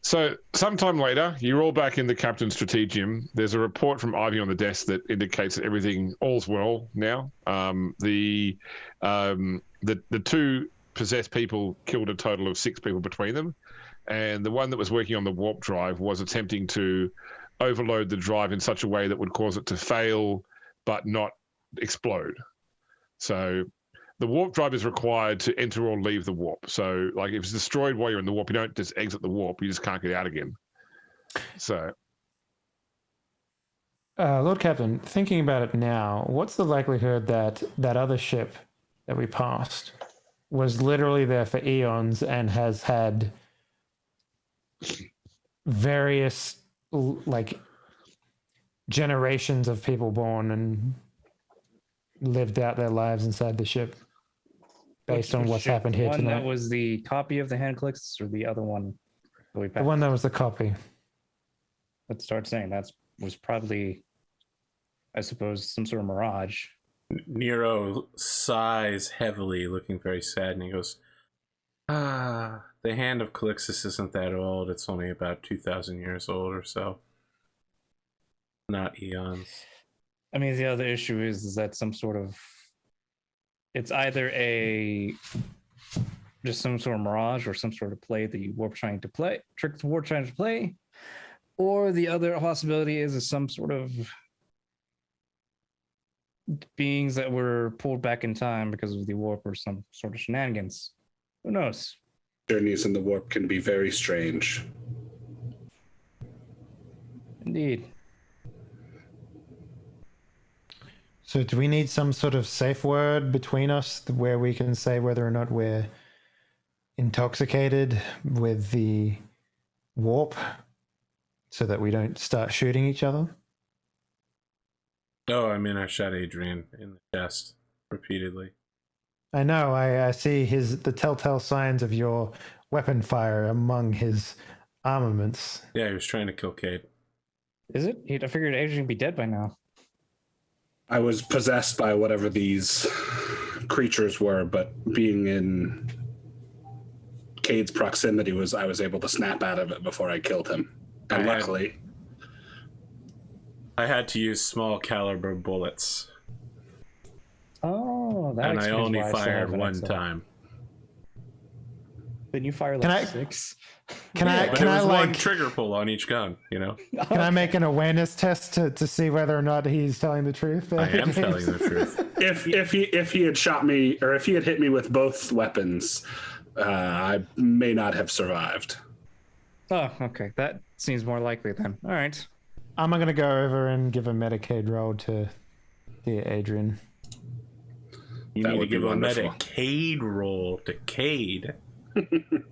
So sometime later, you're all back in the captain's strategium. There's a report from Ivy on the desk that indicates that all's well now. The two possessed people killed a total of 6 people between them, and the one that was working on the warp drive was attempting to overload the drive in such a way that would cause it to fail but not explode. So the warp drive is required to enter or leave the warp. So, like, if it's destroyed while you're in the warp, you don't just exit the warp. You just can't get out again. So, Lord Captain, thinking about it now, what's the likelihood that that other ship that we passed was literally there for eons and has had various like generations of people born and lived out their lives inside the ship based on what's happened here one tonight? That was the copy of the Hand of Calixis, or the other one that we The passed? one that was the copy. Let's start saying that was probably, I suppose, some sort of mirage. Nero sighs heavily, looking very sad, and he goes, the Hand of Calixis isn't that old. It's only about 2,000 years old or so. Not eons. I mean, the other issue is that some sort of, it's either just some sort of mirage or some sort of play that you were trying to play, trick the war trying to play, or the other possibility is some sort of beings that were pulled back in time because of the warp or some sort of shenanigans. Who knows? Journeys in the warp can be very strange. Indeed. So do we need some sort of safe word between us where we can say whether or not we're intoxicated with the warp so that we don't start shooting each other? Oh, I mean, I shot Adrian in the chest repeatedly. I know, I see the telltale signs of your weapon fire among his armaments. Yeah, he was trying to kill Cade. Is it? I figured Adrian would be dead by now. I was possessed by whatever these creatures were, but being in Cade's proximity I was able to snap out of it before I killed him. And luckily, I had to use small caliber bullets, Oh, that and I explains only why still fired have an one XL. time. Then you fire Can like I- 6. Can But I it was one like trigger pull on each gun, you know? can I make an awareness test to see whether or not he's telling the truth? I am telling the truth. if he had shot me, or if he had hit me with both weapons, I may not have survived. Oh, okay. That seems more likely then. All right. I'm gonna go over and give a Medicaid roll to dear Adrian. You That need to would be give a wonderful. Medicaid roll to Cade.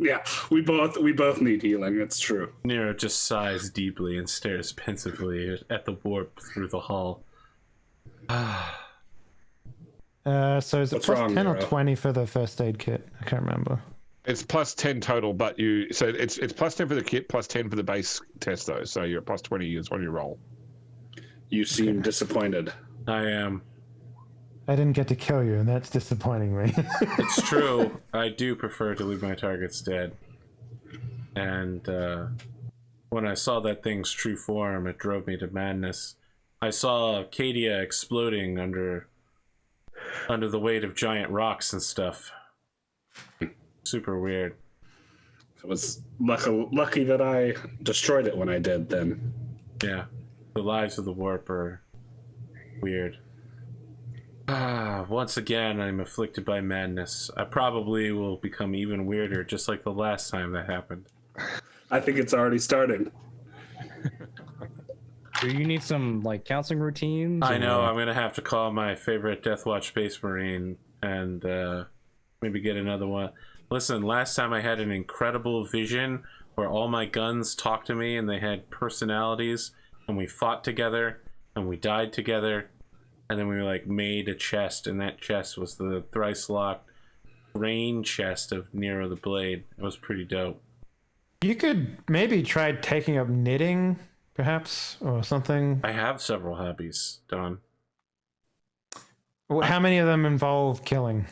Yeah, we both need healing. It's true. Nero just sighs deeply and stares pensively at the warp through the hull. So is it What's plus wrong, 10 or Nero? 20 for the first aid kit? I can't remember. it's plus 10 total, but it's plus 10 for the kit, plus 10 for the base test though. So you're plus 20 on your roll. You seem disappointed. I am. I didn't get to kill you, and that's disappointing me. It's true. I do prefer to leave my targets dead. And when I saw that thing's true form, it drove me to madness. I saw Cadia exploding under the weight of giant rocks and stuff. Super weird. It was lucky that I destroyed it when I did. Then Yeah. The lives of the warp are weird. Once again, I'm afflicted by madness. I probably will become even weirder, just like the last time that happened. I think it's already starting. Do you need some like counseling routines? I know, or- I'm gonna have to call my favorite Death Watch Space Marine and maybe get another one. Listen, last time I had an incredible vision where all my guns talked to me and they had personalities, and we fought together and we died together, and then we like made a chest, and that chest was the thrice locked rain chest of Nero the Blade. It was pretty dope. You could maybe try taking up knitting perhaps, or something? I have several hobbies, Don. Well, how many of them involve killing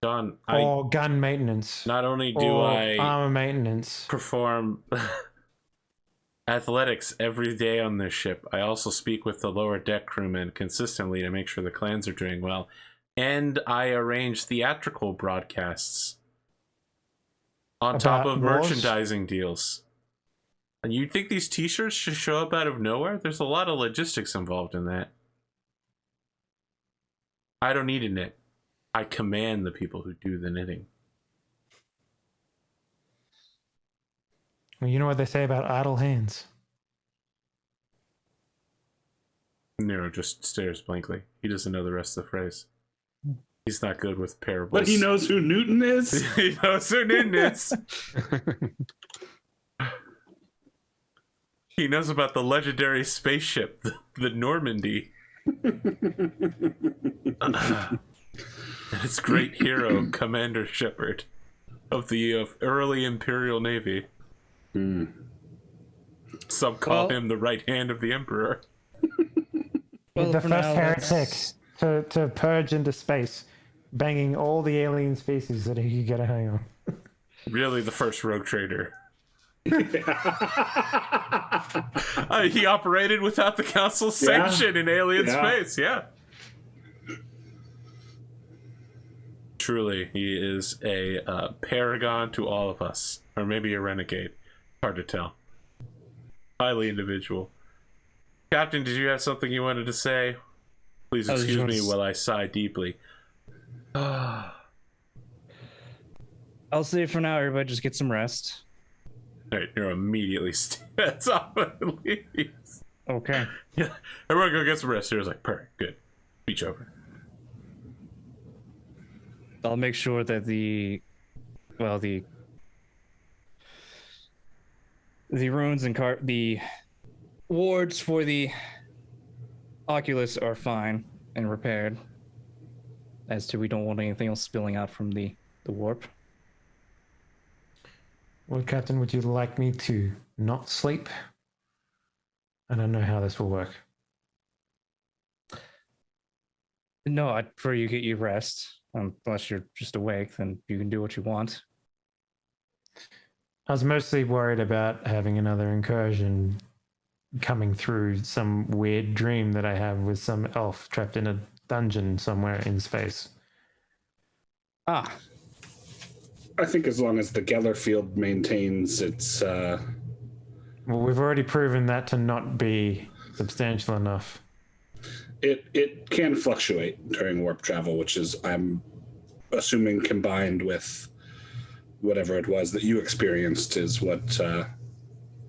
Don, or gun maintenance not only do or I armor maintenance? perform athletics every day on this ship, I also speak with the lower deck crewmen consistently to make sure the clans are doing well. And I arrange theatrical broadcasts on top About of wars? merchandising deals. And you'd think these t-shirts should show up out of nowhere? There's a lot of logistics involved in that. I don't need a knit. I command the people who do the knitting. Well, you know what they say about idle hands. Nero just stares blankly. He doesn't know the rest of the phrase. He's not good with parables. But he knows who Newton is. He knows who Newton is. He knows about the legendary spaceship, the Normandy. And its great hero, Commander Shepard of the early Imperial Navy. Some call him the right hand of the Emperor. Well, The for first now, heretic to purge into space, banging all the alien species that he could get a hang on. Really, the first rogue trader. He operated without the Council's sanction in alien space, yeah. Truly, he is a paragon to all of us. Or maybe a renegade. Hard to tell. Highly individual. Captain, did you have something you wanted to say? Please excuse me while I sigh deeply. I'll say for now, everybody just get some rest. Alright, Nero immediately stands up and leaves. Okay. Yeah, everyone go get some rest. Hero's like, perfect, good. Beach over. I'll make sure that the runes and the wards for the Oculus are fine and repaired. As to we don't want anything else spilling out from the warp. Well, Captain, would you like me to not sleep? I don't know how this will work. No, I'd prefer you get your rest. Unless you're just awake, then you can do what you want. I was mostly worried about having another incursion coming through some weird dream that I have with some elf trapped in a dungeon somewhere in space. Ah, I think as long as the Geller field maintains its Well, we've already proven that to not be substantial enough. it can fluctuate during warp travel, which is, I'm assuming, combined with whatever it was that you experienced is what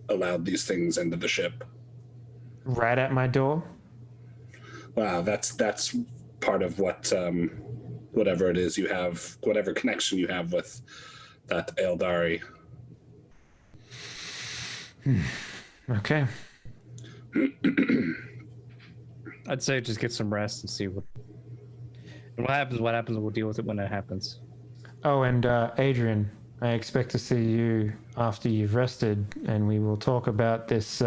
allowed these things into the ship. Right at my door? Wow, that's part of what whatever it is you have, whatever connection you have with that Eldari. Okay. I'd say just get some rest and see what. And what happens, we'll deal with it when it happens. Oh, and Adrian, I expect to see you after you've rested, and we will talk about this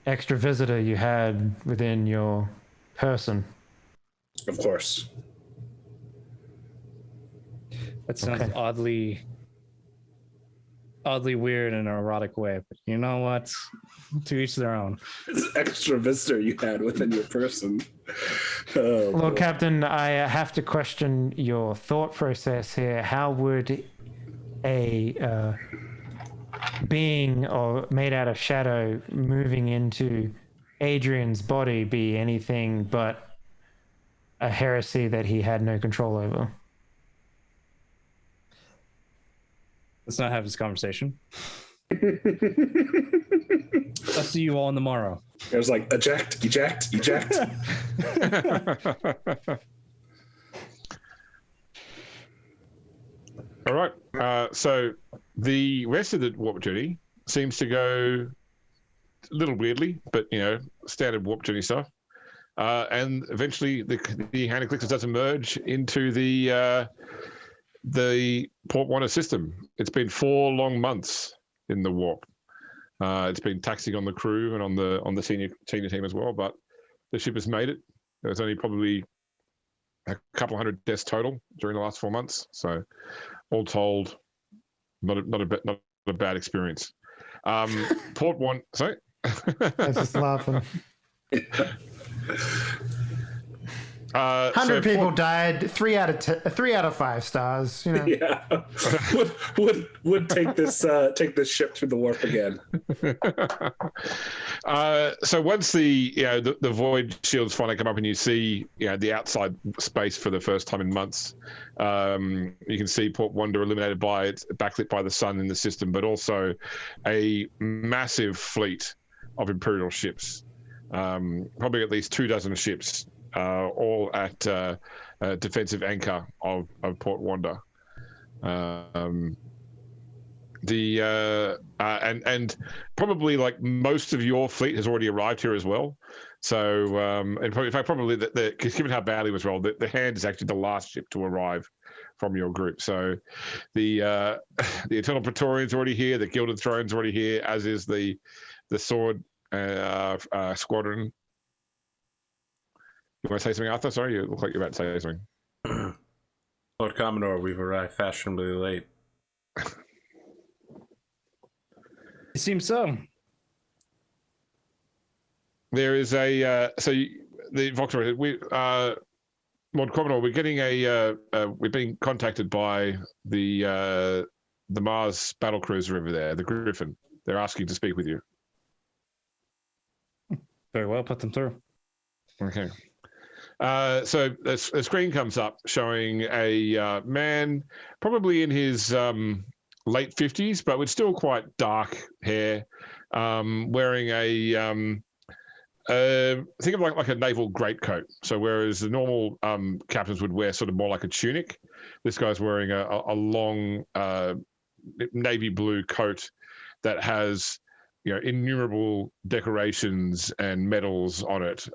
extra visitor you had within your person. Of course. That sounds Okay. oddly weird in an erotic way, but you know what? To each their own. This extra visitor you had within your person. Oh, Well, boy. Captain, I have to question your thought process here. How would a being or made out of shadow moving into Adrian's body be anything but a heresy that he had no control over? Let's not have this conversation. I'll see you all on the morrow. It was like eject, eject, eject. All right. So the rest of the warp journey seems to go a little weirdly, but standard warp journey stuff. And eventually, the Hand of Calixis does emerge into the Port Warner system. It's been 4 long months in the warp. It's been taxing on the crew and on the senior team as well, but the ship has made it. There was only probably a couple hundred deaths total during the last 4 months. So, all told, not a bad experience. Port one, sorry. I was just laughing. 100 so people died. 3 out of 5 stars. You know. Yeah, would take this ship through the warp again. So once the void shields finally come up and you see the outside space for the first time in months, you can see Port Wanda illuminated by it's backlit by the sun in the system, but also a massive fleet of Imperial ships, probably at least 24 ships. All at defensive anchor of Port Wanda. And probably like most of your fleet has already arrived here as well. So and probably because given how badly it was rolled, the Hand is actually the last ship to arrive from your group. So the Eternal Praetorian's already here, the Gilded Throne's already here, as is the Sword Squadron. You want to say something, Arthur? Sorry, you look like you're about to say something. Lord Commodore, we've arrived fashionably late. It seems so. There is the Voxer. Lord Commodore, we're getting we've been contacted by the Mars battlecruiser over there, the Griffin. They're asking to speak with you. Very well, put them through. Okay. So a screen comes up showing a man, probably in his late 50s, but with still quite dark hair, wearing think of like a naval greatcoat. So whereas the normal captains would wear sort of more like a tunic, this guy's wearing a long navy blue coat that has innumerable decorations and medals on it.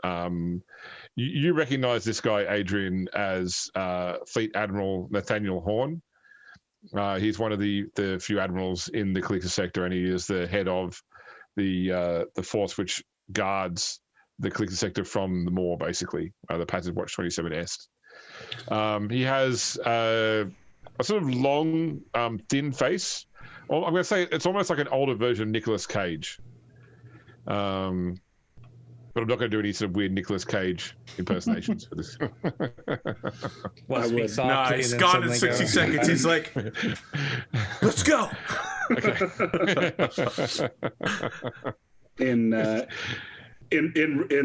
You recognize this guy, Adrian, as Fleet Admiral Nathaniel Horn. He's one of the few admirals in the Calixis sector, and he is the head of the force which guards the Calixis sector from the Maw, basically, the Passage Watch 27S. He has a sort of long, thin face. Well, I'm going to say it's almost like an older version of Nicolas Cage. But I'm not going to do any sort of weird Nicolas Cage impersonations for this. Well, speak softly, Nah, it's gone in 60 seconds. He's like, let's go. In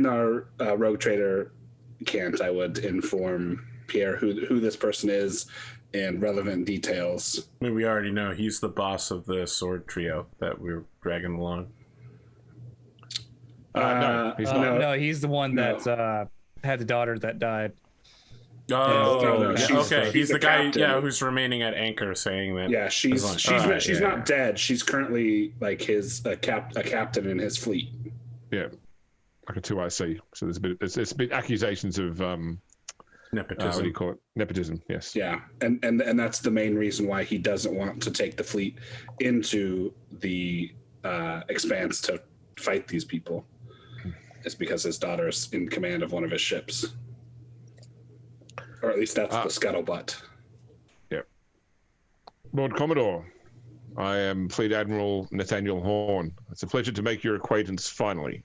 our Rogue Trader cant, I would inform Pierre who this person is and relevant details. I mean, we already know he's the boss of the sword trio that we're dragging along. No, he's not. No, he's the one that had the daughter that died. Oh, Yeah, okay. He's the guy, captain. who's remaining at anchor, saying that. Yeah, she's Alright, not dead. She's currently like his a captain in his fleet. Yeah, like a 2IC. So there's a bit accusations of Nepotism. what do you call it? Nepotism. Yes. Yeah, and that's the main reason why he doesn't want to take the fleet into the Expanse to fight these people. It's because his daughter's in command of one of his ships. Or at least that's the scuttlebutt. Yeah. Lord Commodore, I am Fleet Admiral Nathaniel Horn. It's a pleasure to make your acquaintance finally.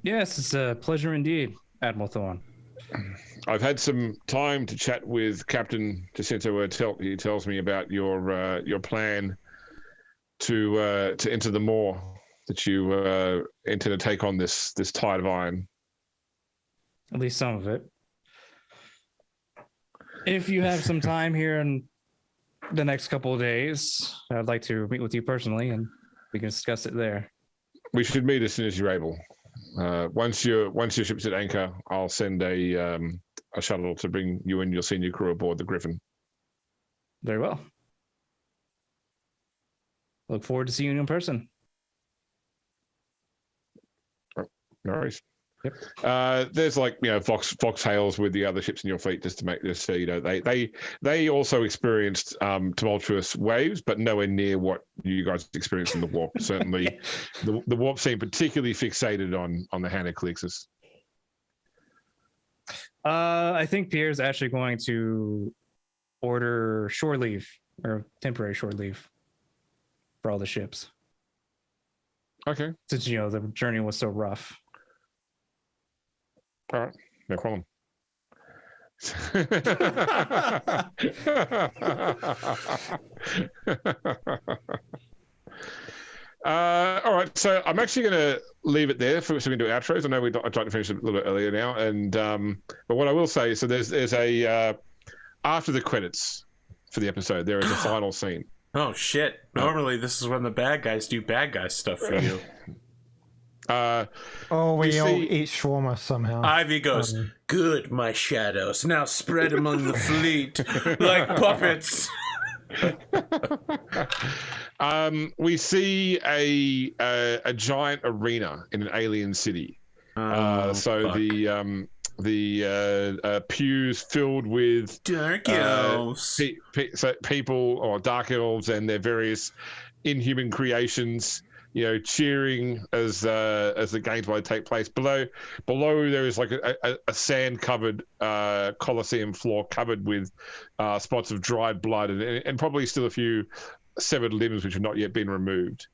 Yes, it's a pleasure indeed, Admiral Thorn. I've had some time to chat with Captain Jacinto Ertelt. He tells me about your plan to enter the Maw, that you intend to take on this tide of iron. At least some of it. If you have some time here in the next couple of days, I'd like to meet with you personally, and we can discuss it there. We should meet as soon as you're able. Once your ship's at anchor, I'll send a shuttle to bring you and your senior crew aboard the Griffin. Very well. Look forward to seeing you in person. No worries. Yep. There's like foxtails with the other ships in your fleet, just to make this so they also experienced tumultuous waves, but nowhere near what you guys experienced in the warp. Certainly, the warp seemed particularly fixated on the Hand of Calixis. I think Pierre's actually going to order shore leave or temporary shore leave for all the ships. Okay. Since the journey was so rough. All right, no problem. All right, so I'm actually going to leave it there for so we can do outros. I know I tried to finish it a little bit earlier now, and but what I will say, so there's a after the credits for the episode, there is a final scene. Oh shit! Normally, this is when the bad guys do bad guy stuff for you. We all eat shawarma somehow. Ivy goes, "Good, my shadows. Now spread among the fleet like puppets." We see a giant arena in an alien city. Fuck. The pews filled with Dark elves, people or dark elves and their various inhuman creations, cheering as the gameplay take place. Below there is like a sand covered Colosseum floor covered with spots of dried blood and probably still a few severed limbs which have not yet been removed.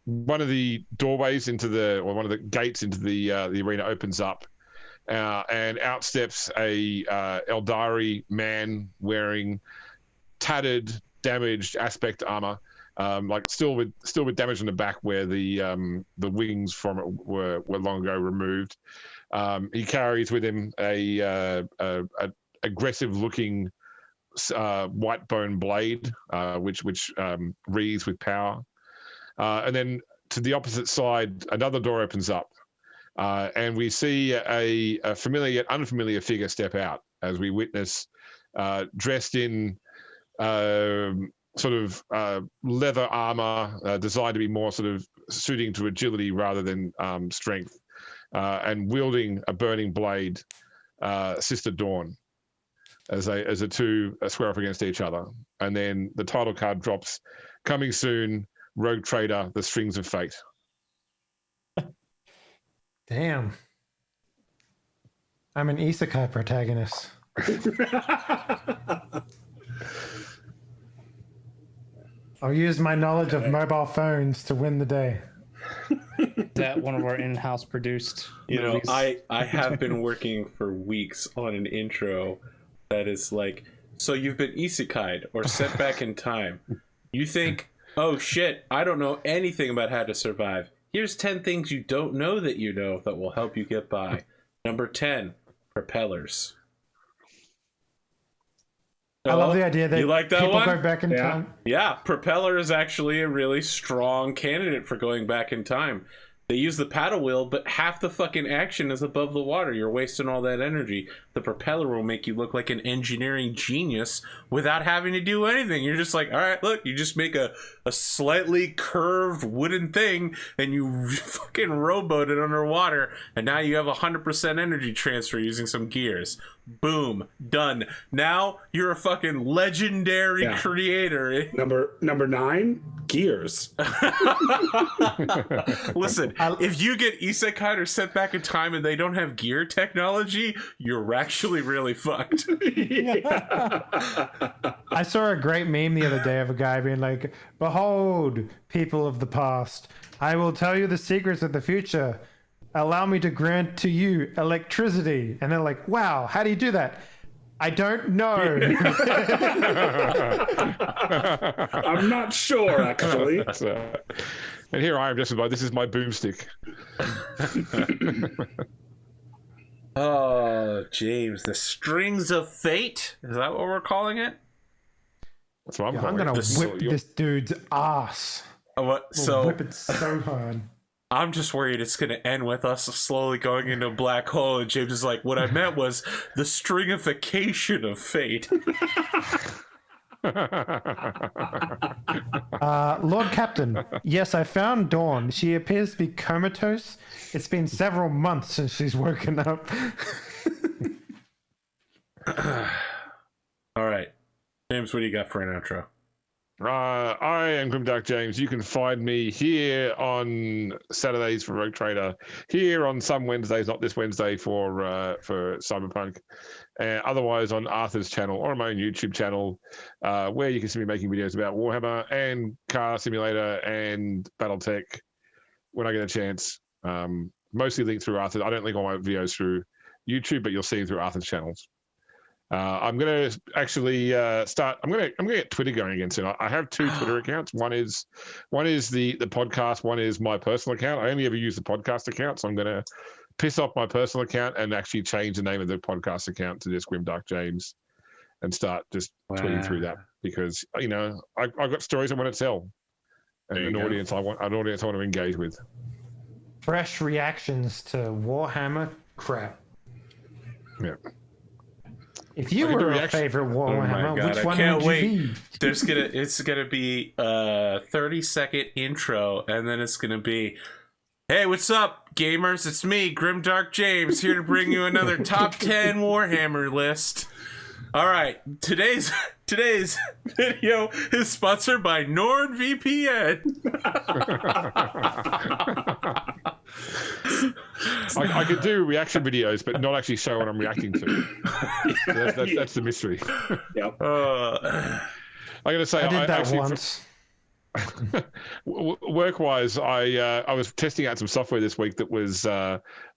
One of the doorways one of the gates into the arena opens up, and out steps a Eldari man wearing tattered, damaged aspect armor, like still with damage on the back where the wings from it were long ago removed. He carries with him a aggressive looking white bone blade, which wreathes with power. And then to the opposite side, another door opens up, and we see a familiar yet unfamiliar figure step out as we witness, dressed in sort of leather armor, designed to be more sort of suiting to agility rather than strength, and wielding a burning blade, Sister Dawn, as the two square up against each other. And then the title card drops, coming soon, Rogue Trader, The Strings of Fate. Damn. I'm an isekai protagonist. I'll use my knowledge of mobile phones to win the day. That one of our in-house produced movies. I have been working for weeks on an intro that is like, so you've been isekai'd or sent back in time. You think, oh shit, I don't know anything about how to survive. Here's 10 things you don't know that you know that will help you get by. Number 10, propellers. I love the idea that you like that people one? go back in time. Yeah, propeller is actually a really strong candidate for going back in time. They use the paddle wheel, but half the fucking action is above the water. You're wasting all that energy. The propeller will make you look like an engineering genius without having to do anything. You're just like, all right, look, you just make a slightly curved wooden thing and you fucking rowboat it underwater, and now you have 100% energy transfer using some gears. Boom, done. Now you're a fucking legendary creator. Number 9, gears. Listen, if you get isekai or sent back in time and they don't have gear technology, you're actually really fucked. I saw a great meme the other day of a guy being like, behold, people of the past, I will tell you the secrets of the future. Allow me to grant to you electricity. And they're like, wow, how do you do that? I don't know. I'm not sure, actually. And here I am just about, this is my boomstick. Oh, James, the strings of fate? Is that what we're calling it? That's what I'm I'm calling going it. to whip this dude's ass. What? So whip it so hard. I'm just worried it's going to end with us slowly going into a black hole, and James is like, what I meant was the stringification of fate. Lord Captain, yes, I found Dawn. She appears to be comatose. It's been several months since she's woken up. All right. James, what do you got for an outro? I am Grimdark James. You can find me here on Saturdays for Rogue Trader, here on some Wednesdays, not this Wednesday for Cyberpunk, otherwise on Arthur's channel or on my own YouTube channel, where you can see me making videos about Warhammer and Car Simulator and BattleTech when I get a chance. Mostly linked through Arthur. I don't link all my videos through YouTube, but you'll see them through Arthur's channels. I'm gonna actually start. I'm gonna get Twitter going again soon. I have two Twitter accounts. One is the podcast. One is my personal account. I only ever use the podcast account, so I'm gonna piss off my personal account and actually change the name of the podcast account to just Grimdark James, and start just tweeting through that, because I've got stories I want to tell, and an audience I want to engage with. Fresh reactions to Warhammer crap. Yeah. If you were a favorite Warhammer, which one would you be? It's gonna be a 30-second intro, and then it's gonna be, "Hey, what's up, gamers? It's me, Grimdark James, here to bring you another top 10 Warhammer list." All right, today's video is sponsored by NordVPN. I could do reaction videos, but not actually show what I'm reacting to. That's the mystery. Yep. I gotta say, I did that actually, once. Work-wise, I was testing out some software this week that was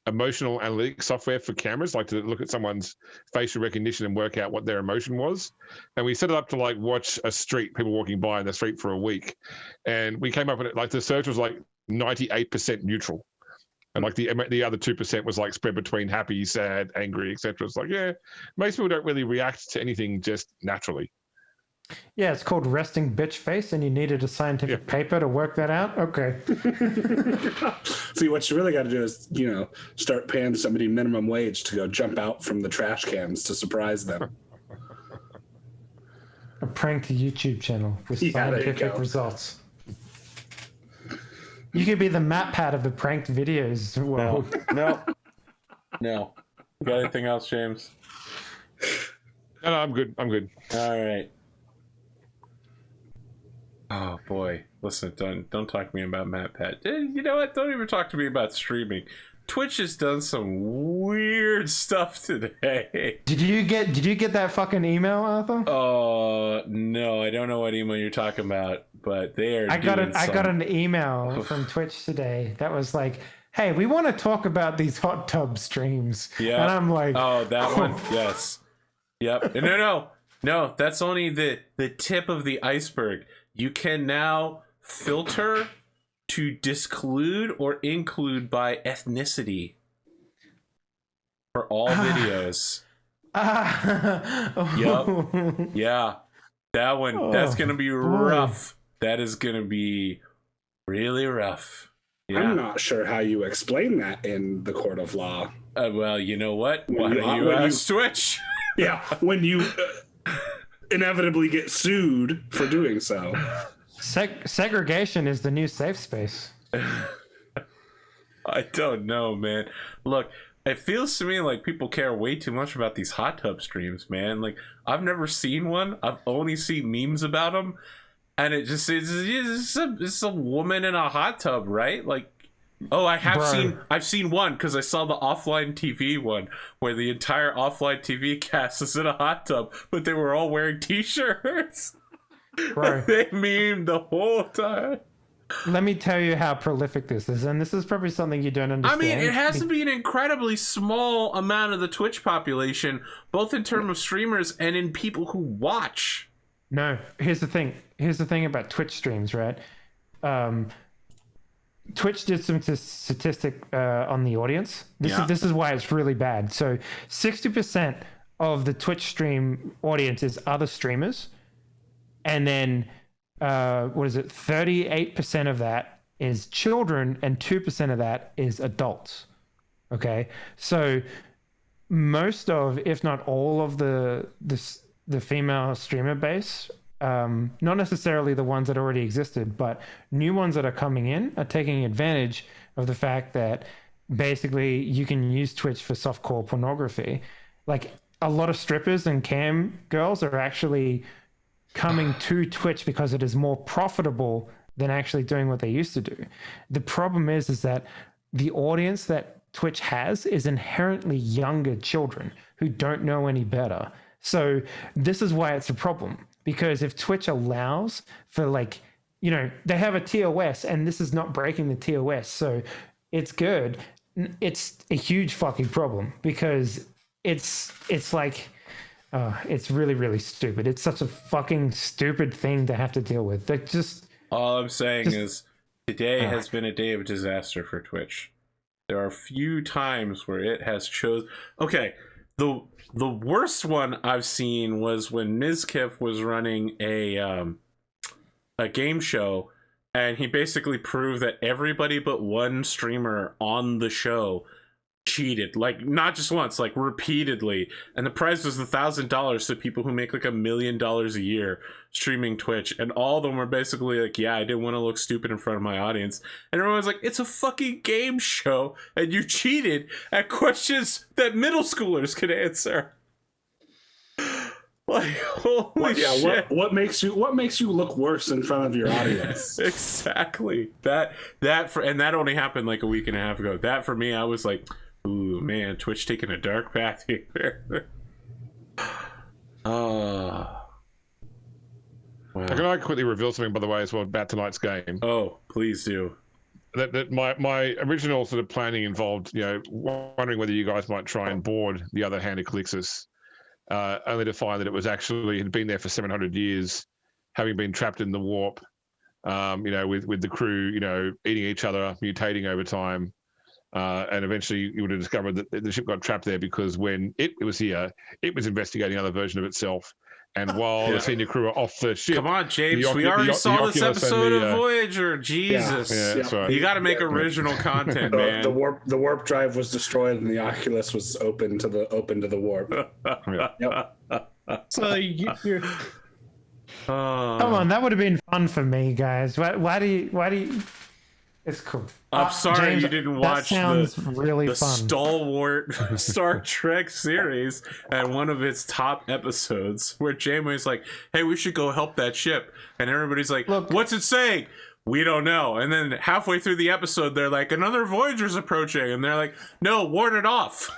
emotional analytics software for cameras, like to look at someone's facial recognition and work out what their emotion was. And we set it up to like watch people walking by in the street for a week, and we came up with it like the search was like 98% neutral. And like the other 2% was like spread between happy, sad, angry, etc. It's like, yeah, most people don't really react to anything just naturally. Yeah, it's called resting bitch face, and you needed a scientific paper to work that out? Okay. See, what you really got to do is, start paying somebody minimum wage to go jump out from the trash cans to surprise them. A pranked YouTube channel with scientific results. You could be the map pad of the pranked videos world. No. You got anything else, James? No, I'm good. All right. Oh boy, listen, don't talk to me about MatPat. You know what? Don't even talk to me about streaming. Twitch has done some weird stuff today. Did you get that fucking email, Arthur? Oh no, I don't know what email you're talking about, but they are. I got an email from Twitch today that was like, "Hey, we want to talk about these hot tub streams." Yeah, and I'm like, "Oh, that one, yes, yep." No, that's only the tip of the iceberg. You can now filter to disclude or include by ethnicity for all videos. Yep. Yeah. That one, that's going to be rough. That is going to be really rough. Yeah. I'm not sure how you explain that in the court of law. Well, you know what? Why don't you ask Twitch? Yeah, when you inevitably get sued for doing so. Segregation is the new safe space. I don't know, man. Look, it feels to me like people care way too much about these hot tub streams, man. Like, I've never seen one. I've only seen memes about them, and it's a woman in a hot tub, right? Like, oh, I've seen one because I saw the offline TV one where the entire offline TV cast is in a hot tub, but they were all wearing t-shirts. Right. They memed the whole time. Let me tell you how prolific this is, and this is probably something you don't understand. I mean, it has to be an incredibly small amount of the Twitch population, both in terms of streamers and in people who watch. No, here's the thing. Here's the thing about Twitch streams, right? Twitch did some statistic on the audience. This is why it's really bad. So 60% of the Twitch stream audience is other streamers. And then, 38% of that is children, and 2% of that is adults. Okay, so most of, if not all of the female streamer base not necessarily the ones that already existed, but new ones that are coming in are taking advantage of the fact that basically you can use Twitch for softcore pornography. Like a lot of strippers and cam girls are actually coming to Twitch because it is more profitable than actually doing what they used to do. The problem is that the audience that Twitch has is inherently younger children who don't know any better. So this is why it's a problem, because if Twitch allows for, like, you know, they have a TOS and this is not breaking the TOS, so it's good. It's a huge fucking problem because it's like, it's really, really stupid. It's such a fucking stupid thing to have to deal with. Like, all I'm saying is today has been a day of disaster for Twitch. There are few times where it has chosen. Okay, the worst one I've seen was when Mizkif was running a game show, and he basically proved that everybody but one streamer on the show cheated, like not just once, like repeatedly, and the prize was $1,000 to people who make like $1 million a year streaming Twitch, and all of them were basically like, yeah, I didn't want to look stupid in front of my audience, and everyone's like, it's a fucking game show and you cheated at questions that middle schoolers could answer. Like, holy shit. What makes you look worse in front of your audience? Exactly. That only happened like a week and a half ago. That for me, I was like, ooh, man, Twitch taking a dark path here. Wow. Can I quickly reveal something, by the way, as well about tonight's game? Oh, please do. That my original sort of planning involved, you know, wondering whether you guys might try and board the other Hand of Calixis, only to find that it was actually had been there for 700 years, having been trapped in the warp, you know, with the crew, you know, eating each other, mutating over time. And eventually you would have discovered that the ship got trapped there because when it was here, it was investigating another version of itself. And while the senior crew are off the ship... Come on, James. We already saw this episode of Voyager. Jesus. Yeah. You got to make original content, man. The warp drive was destroyed and the Oculus was open to the warp. So you're... Come on, that would have been fun for me, guys. Why do you... It's cool. I'm sorry James, you didn't watch really the fun. stalwart Star Trek series and one of its top episodes where Janeway's like, hey, we should go help that ship. And everybody's like, look, what's it saying? We don't know. And then halfway through the episode, they're like, another Voyager's approaching. And they're like, no, ward it off.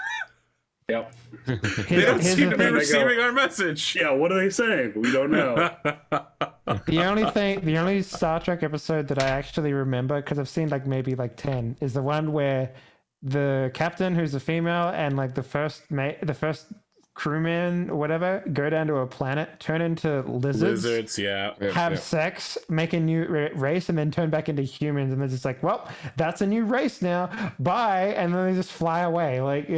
Yep. They don't seem to be receiving our message. Yeah, what are they saying? We don't know. The only Star Trek episode that I actually remember, because I've seen like maybe like 10, is the one where the captain, who's a female, and like the first crewman or whatever, go down to a planet, turn into lizards, have sex, make a new race, and then turn back into humans, and they're just like, well, that's a new race now, bye, and then they just fly away. Like,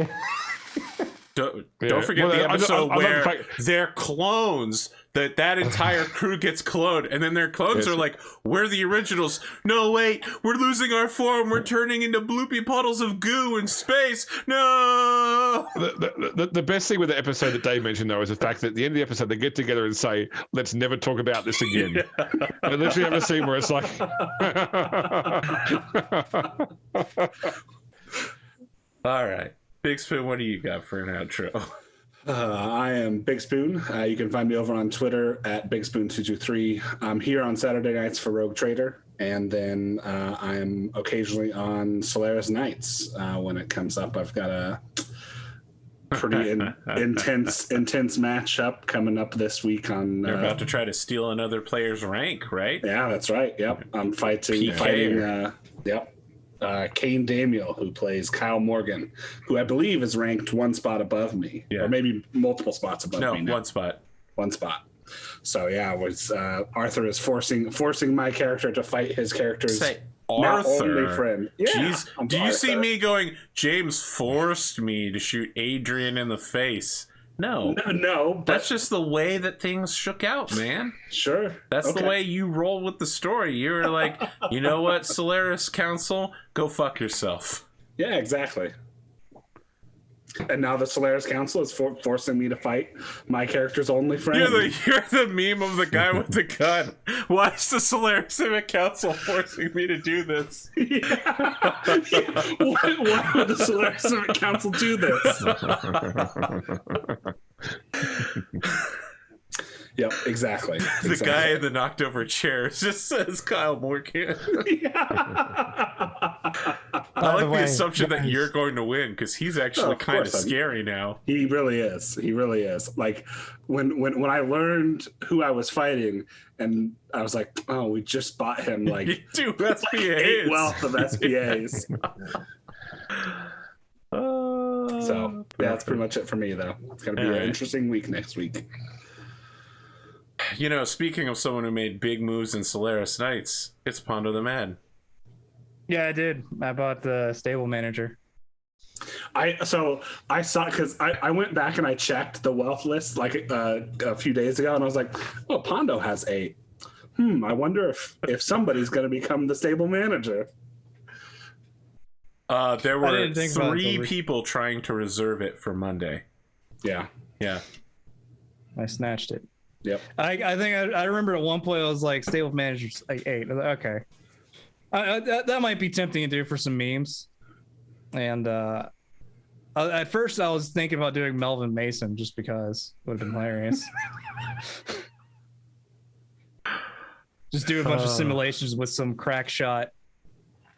don't forget the episode where they're clones. That entire crew gets cloned, and then their clones are like, we're the originals. No, wait, we're losing our form. We're turning into bloopy puddles of goo in space. No! The best thing with the episode that Dave mentioned, though, is the fact that at the end of the episode, they get together and say, let's never talk about this again. And literally have a scene where it's like... All right. Big Spoon, what do you got for an outro? I am Big Spoon. You can find me over on Twitter at BigSpoon223. I'm here on Saturday nights for Rogue Trader, and then I'm occasionally on Solaris Nights when it comes up. I've got a pretty intense matchup coming up this week. They're about to try to steal another player's rank, right? Yeah, that's right. Yep, I'm fighting. Kane Damiel, who plays Kyle Morgan, who I believe is ranked one spot above me, or maybe multiple spots above me. No, one spot. So Arthur is forcing my character to fight his character's only friend. Jeez, do you see me going, James forced me to shoot Adrian in the face? No. That's just the way that things shook out, man. Sure. That's the way you roll with the story. You were like, you know what, Solaris Council? Go fuck yourself. Yeah, exactly. And now the Solaris Council is forcing me to fight my character's only friend. You're the meme of the guy with the gun. Why is the Solaris Council forcing me to do this? Yeah. Why would the Solaris Council do this? Yep, exactly. The guy in the knocked over chair just says Kyle Morgan. I like the assumption that you're going to win because he's actually kind of scary now. He really is. He really is. Like when I learned who I was fighting, and I was like, oh, we just bought him like 2 SPAs. 8 wealth of SPAs. So yeah, that's pretty much it for me, though. It's gonna be an interesting week next week. You know, speaking of someone who made big moves in Solaris Knights, it's Pondo the Man. Yeah, I did. I bought the stable manager. I saw because I went back and I checked the wealth list like a few days ago, and I was like, oh, Pondo has 8. I wonder if somebody's going to become the stable manager. There were 3 people trying to reserve it for Monday. Yeah. I snatched it. Yep. I think I remember at one point I was like stable managers like 8. I was like, okay. That might be tempting to do for some memes. And at first I was thinking about doing Melvin Mason just because it would have been hilarious. Just do a bunch of simulations with some crack shot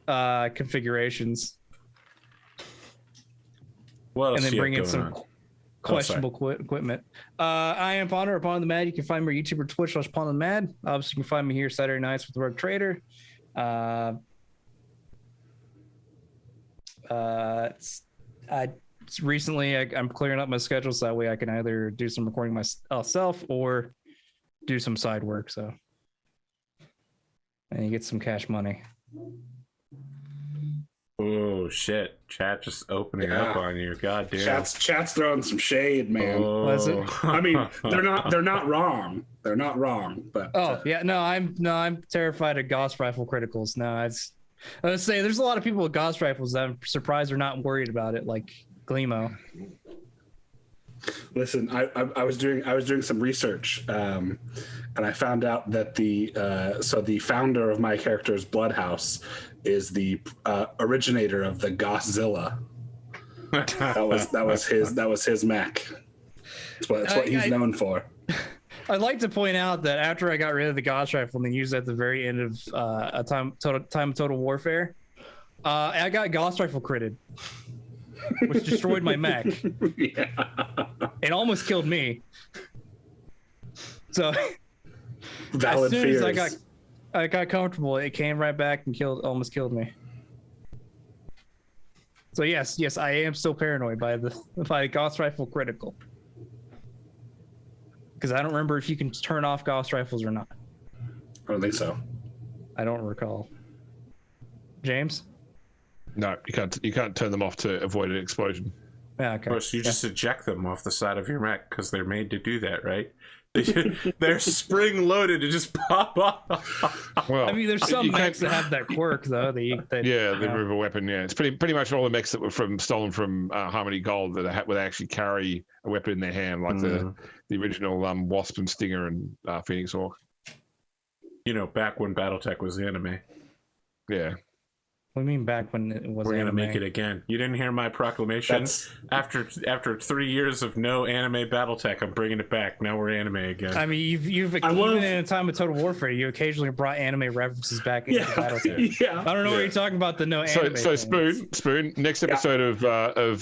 configurations. What else and then bring in some on? questionable equipment. I am Ponder or Ponder the Mad. You can find me on YouTube or Twitch /Ponder the Mad. Obviously, you can find me here Saturday nights with the Rogue Trader. Recently I'm clearing up my schedule so that way I can either do some recording myself or do some side work. So, and you get some cash money. Oh shit! Chat just opening up on you. God damn. Chat's throwing some shade, man. Was it? I mean, they're not wrong. They're not wrong. But I'm terrified of Gauss rifle criticals. No, I was saying there's a lot of people with Gauss rifles that I'm surprised are not worried about it, like Glimo. Listen, I was doing some research, and I found out that the founder of my character's Bloodhouse is the originator of the Gosszilla. That was his mech. That's what he's known for. I'd like to point out that after I got rid of the Gauss rifle and then used it at the very end of a time of Total Warfare, I got Gauss rifle critted, which destroyed my mech. Yeah. It almost killed me. So valid as soon fears. as I got comfortable, it came right back and almost killed me. So yes, I am still paranoid by Gauss rifle critical. Because I don't remember if you can turn off Gauss rifles or not. I don't think so. I don't recall. James? No, you can't turn them off to avoid an explosion. Yeah, okay. Of course, you just eject them off the side of your mech because they're made to do that, right? They're spring loaded to just pop off. Well, I mean, there's some mechs that have that quirk though. They remove a weapon. Yeah, it's pretty much all the mechs that were stolen from Harmony Gold that would actually carry a weapon in their hand, like the original Wasp and Stinger and Phoenix Hawk. You know, back when BattleTech was anime. Yeah. What do you mean back when it was We're anime? gonna make it again. You didn't hear my proclamation? After 3 years of no anime BattleTech, I'm bringing it back. Now we're anime again. I mean, even in a time of Total Warfare, you occasionally brought anime references back into BattleTech. Yeah. I don't know what you're talking about. The no anime. So Spoon. Next episode of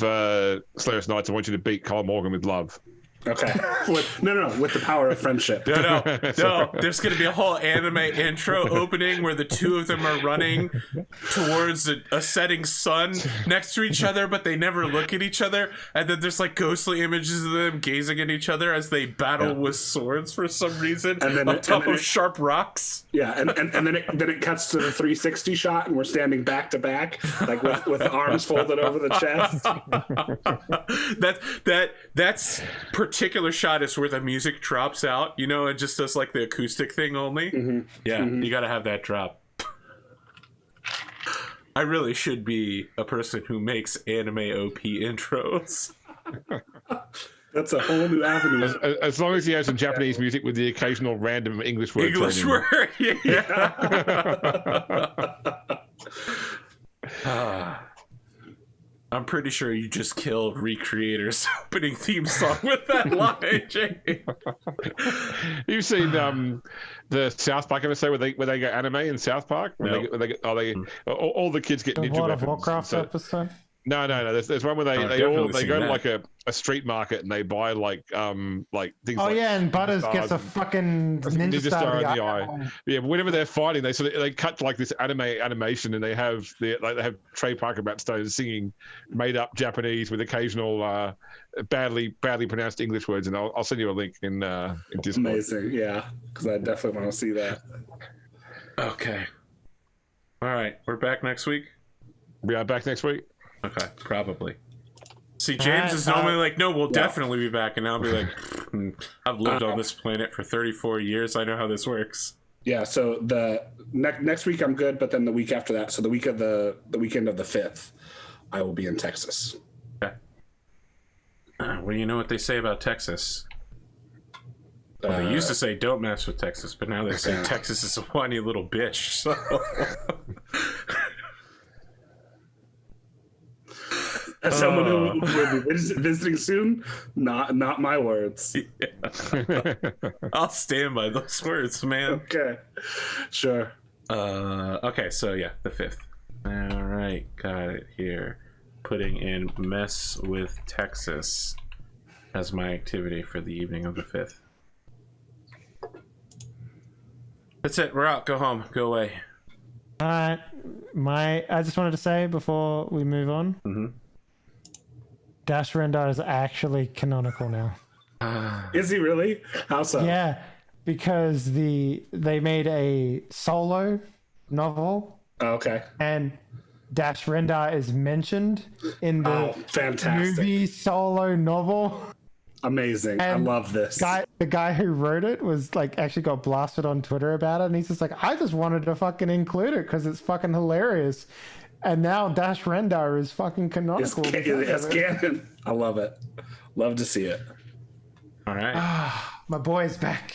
Slayer's Knights, I want you to beat Kyle Morgan with love. Okay. With the power of friendship. No. There's going to be a whole anime intro opening where the two of them are running towards a setting sun next to each other, but they never look at each other. And then there's like ghostly images of them gazing at each other as they battle with swords for some reason on top of sharp rocks. Yeah, and then it cuts to the 360 shot, and we're standing back to back, like with arms folded over the chest. That's particular shot is where the music drops out, you know, it just does like the acoustic thing only. You gotta have that drop. I really should be a person who makes anime OP intros. That's a whole new avenue. As long as he has some Japanese music with the occasional random English word. English word, yeah. I'm pretty sure you just killed Recreator's opening theme song with that line, Jay. You've seen the South Park episode where they go anime in South Park? Nope. All the kids get The ninja World of weapons. Warcraft episode. No. There's one where I've they definitely go seen to that. like a street market and they buy like things. Oh like yeah, and Butters stars gets a and- fucking Ninja Star in the eye. eye. Yeah, but whenever they're fighting, they cut like this animation, and they have Trey Parker Matt Stone singing made up Japanese with occasional badly pronounced English words, and I'll send you a link in Discord. Amazing, yeah, because I definitely want to see that. Okay. All right, we're back next week. We are back next week. Okay, probably. See, James Alright, is normally like, no, we'll yeah. definitely be back, and I'll be like, I've lived on this planet for 34 years. I know how this works. Yeah, so the next week I'm good, but then the week after that, so the weekend of the 5th, I will be in Texas. Okay. Well, you know what they say about Texas? Well, they used to say don't mess with Texas, but now they say Texas is a whiny little bitch. So. As someone who will be visiting soon, not my words. Yeah. I'll stand by those words, man. Okay, sure. Okay, so yeah, the 5th. All right, got it here. Putting in mess with Texas as my activity for the evening of the 5th. That's it. We're out. Go home. Go away. I just wanted to say before we move on, Dash Rendar is actually canonical now. Is he really? How so? Yeah, because they made a solo novel Oh, okay. and Dash Rendar is mentioned in the Oh, fantastic. movie solo novel. Amazing. I And love this. The guy who wrote it was like actually got blasted on Twitter about it, and he's just like, I just wanted to fucking include it because it's fucking hilarious. And now Dash Rendar is fucking It's, canonical. it's canon. I love it. Love to see it. All right. My boy's back.